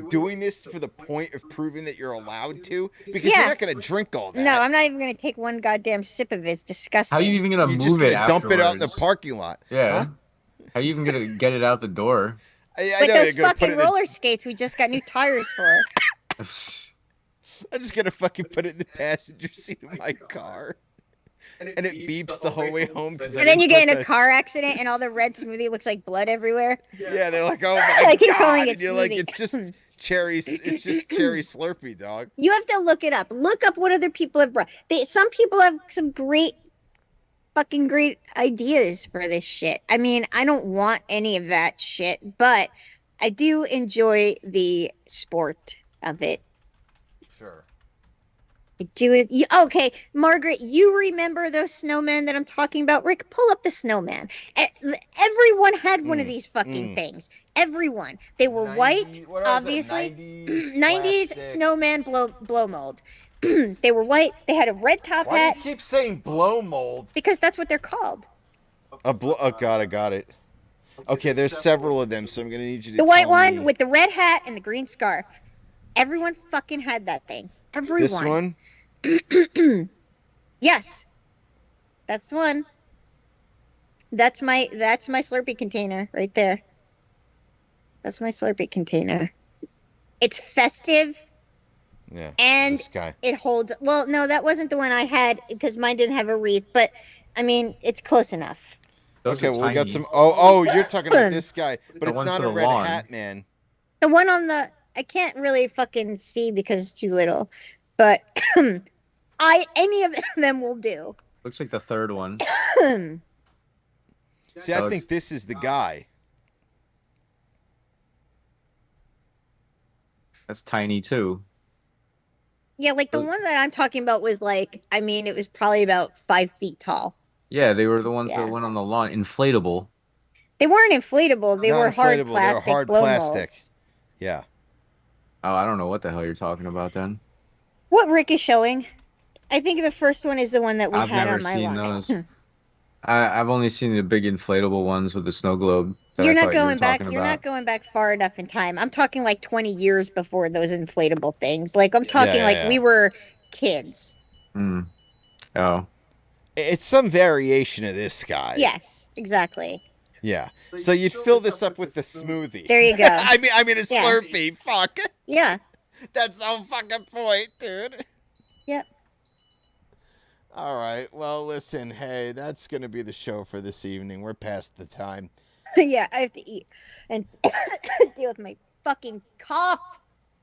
doing this for the point of proving that you're allowed to? Because Yeah. you're not gonna drink all that. No, I'm not even going to take one goddamn sip of it. It's disgusting. How are you even gonna You're move just it gonna dump it out in the afterwards? parking lot. Yeah. Huh? How are you even gonna get it out the door? I With know. those You're gonna put fucking it in roller skates we just got new tires for. I'm just gonna fucking put it in the passenger seat of my car, and it beeps the whole way home. And then you get in a car accident and all the red smoothie looks like blood everywhere. Yeah, they're like, oh my I keep god, calling it and you're like, smoothie. it's just cherry. It's just cherry Slurpee, dog. You have to look it up. Look up what other people have brought. Some people have some fucking great ideas for this shit. I mean, I don't want any of that shit, but I do enjoy the sport of it. Sure. I do it. Okay, Margaret, you remember those snowmen that I'm talking about? Rick, pull up the snowman. Everyone had one of these fucking things. Everyone. They were white, obviously. 90s snowman blow mold. They were white. They had a red top Why hat do you keep saying blow mold? because that's what they're called. Oh god, I got it. Okay, there's several of them, so I'm gonna need you to The white tell one me. with the red hat and the green scarf. Everyone fucking had that thing. Everyone. This one. Yes. That's the one. That's my Slurpee container right there. That's my Slurpee container. It's festive Yeah. and This guy. it holds. Well, no, that wasn't the one I had because mine didn't have a wreath, but I mean, it's close enough. Those Okay, are well we got tiny. some. Oh, you're talking about this guy, but The it's one not for a the red lawn. hat, man. The one on the I can't really fucking see because it's too little, but any of them will do. Looks like the third one. See, I think this is the guy. That's tiny too. Yeah, like the one that I'm talking about was like, I mean, it was probably about 5 feet tall. Yeah, they were the ones Yeah. that went on the lawn. Inflatable. They weren't inflatable. They Not were hard inflatable, they were plastic. hard blow plastic. molds. Yeah. Oh, I don't know what the hell you're talking about then. What Rick is showing, I think the first one is the one that we I've had never on my seen lawn. those. I've only seen the big inflatable ones with the snow globe. that You're I not thought you were going back. talking You're about. not going back far enough in time. I'm talking like 20 years before those inflatable things. Like I'm talking yeah, like yeah. we were kids. Hmm. Oh. It's some variation of this guy. Yes, exactly. Yeah. So you'd fill this up with the smoothie. There you go. I mean a Yeah. Slurpee. Fuck. Yeah. That's the whole fucking point, dude. Yep. All right. Well, listen. Hey, that's gonna be the show for this evening. We're past the time. Yeah, I have to eat and deal with my fucking cough.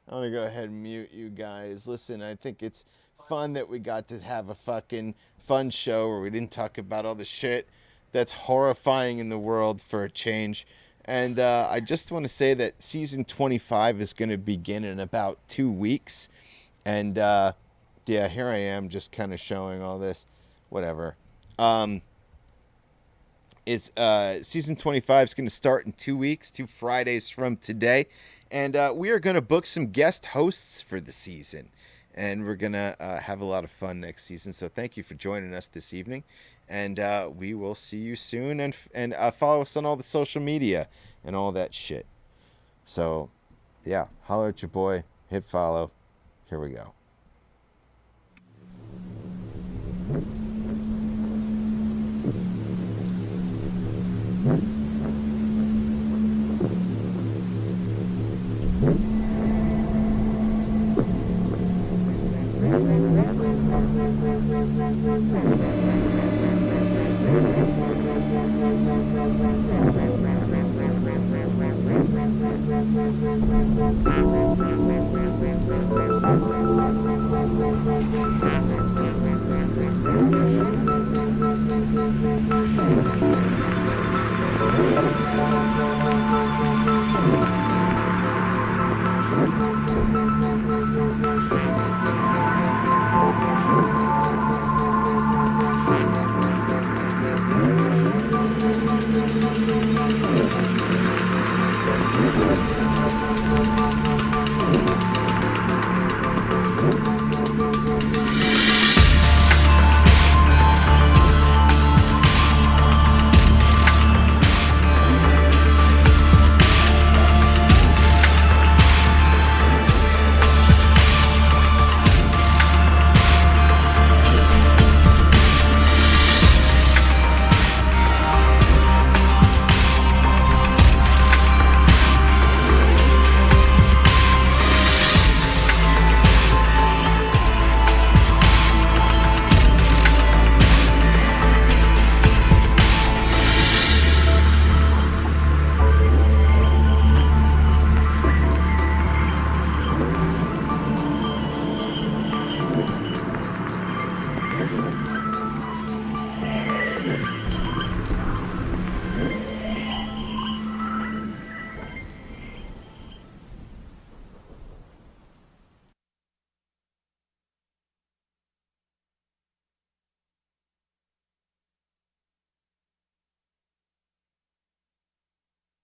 I'm gonna go ahead and mute you guys. Listen, I think it's fun that we got to have a fucking fun show where we didn't talk about all the shit that's horrifying in the world for a change. And I just want to say that season 25 is going to begin in about 2 weeks. And yeah, here I am just kind of showing all this. Whatever. It's season 25 is going to start in 2 weeks, 2 Fridays from today. And we are going to book some guest hosts for the season. and we're gonna have a lot of fun next season. So thank you for joining us this evening, and we will see you soon. And follow us on all the social media and all that shit. So, yeah, holler at your boy, hit follow. Here we go.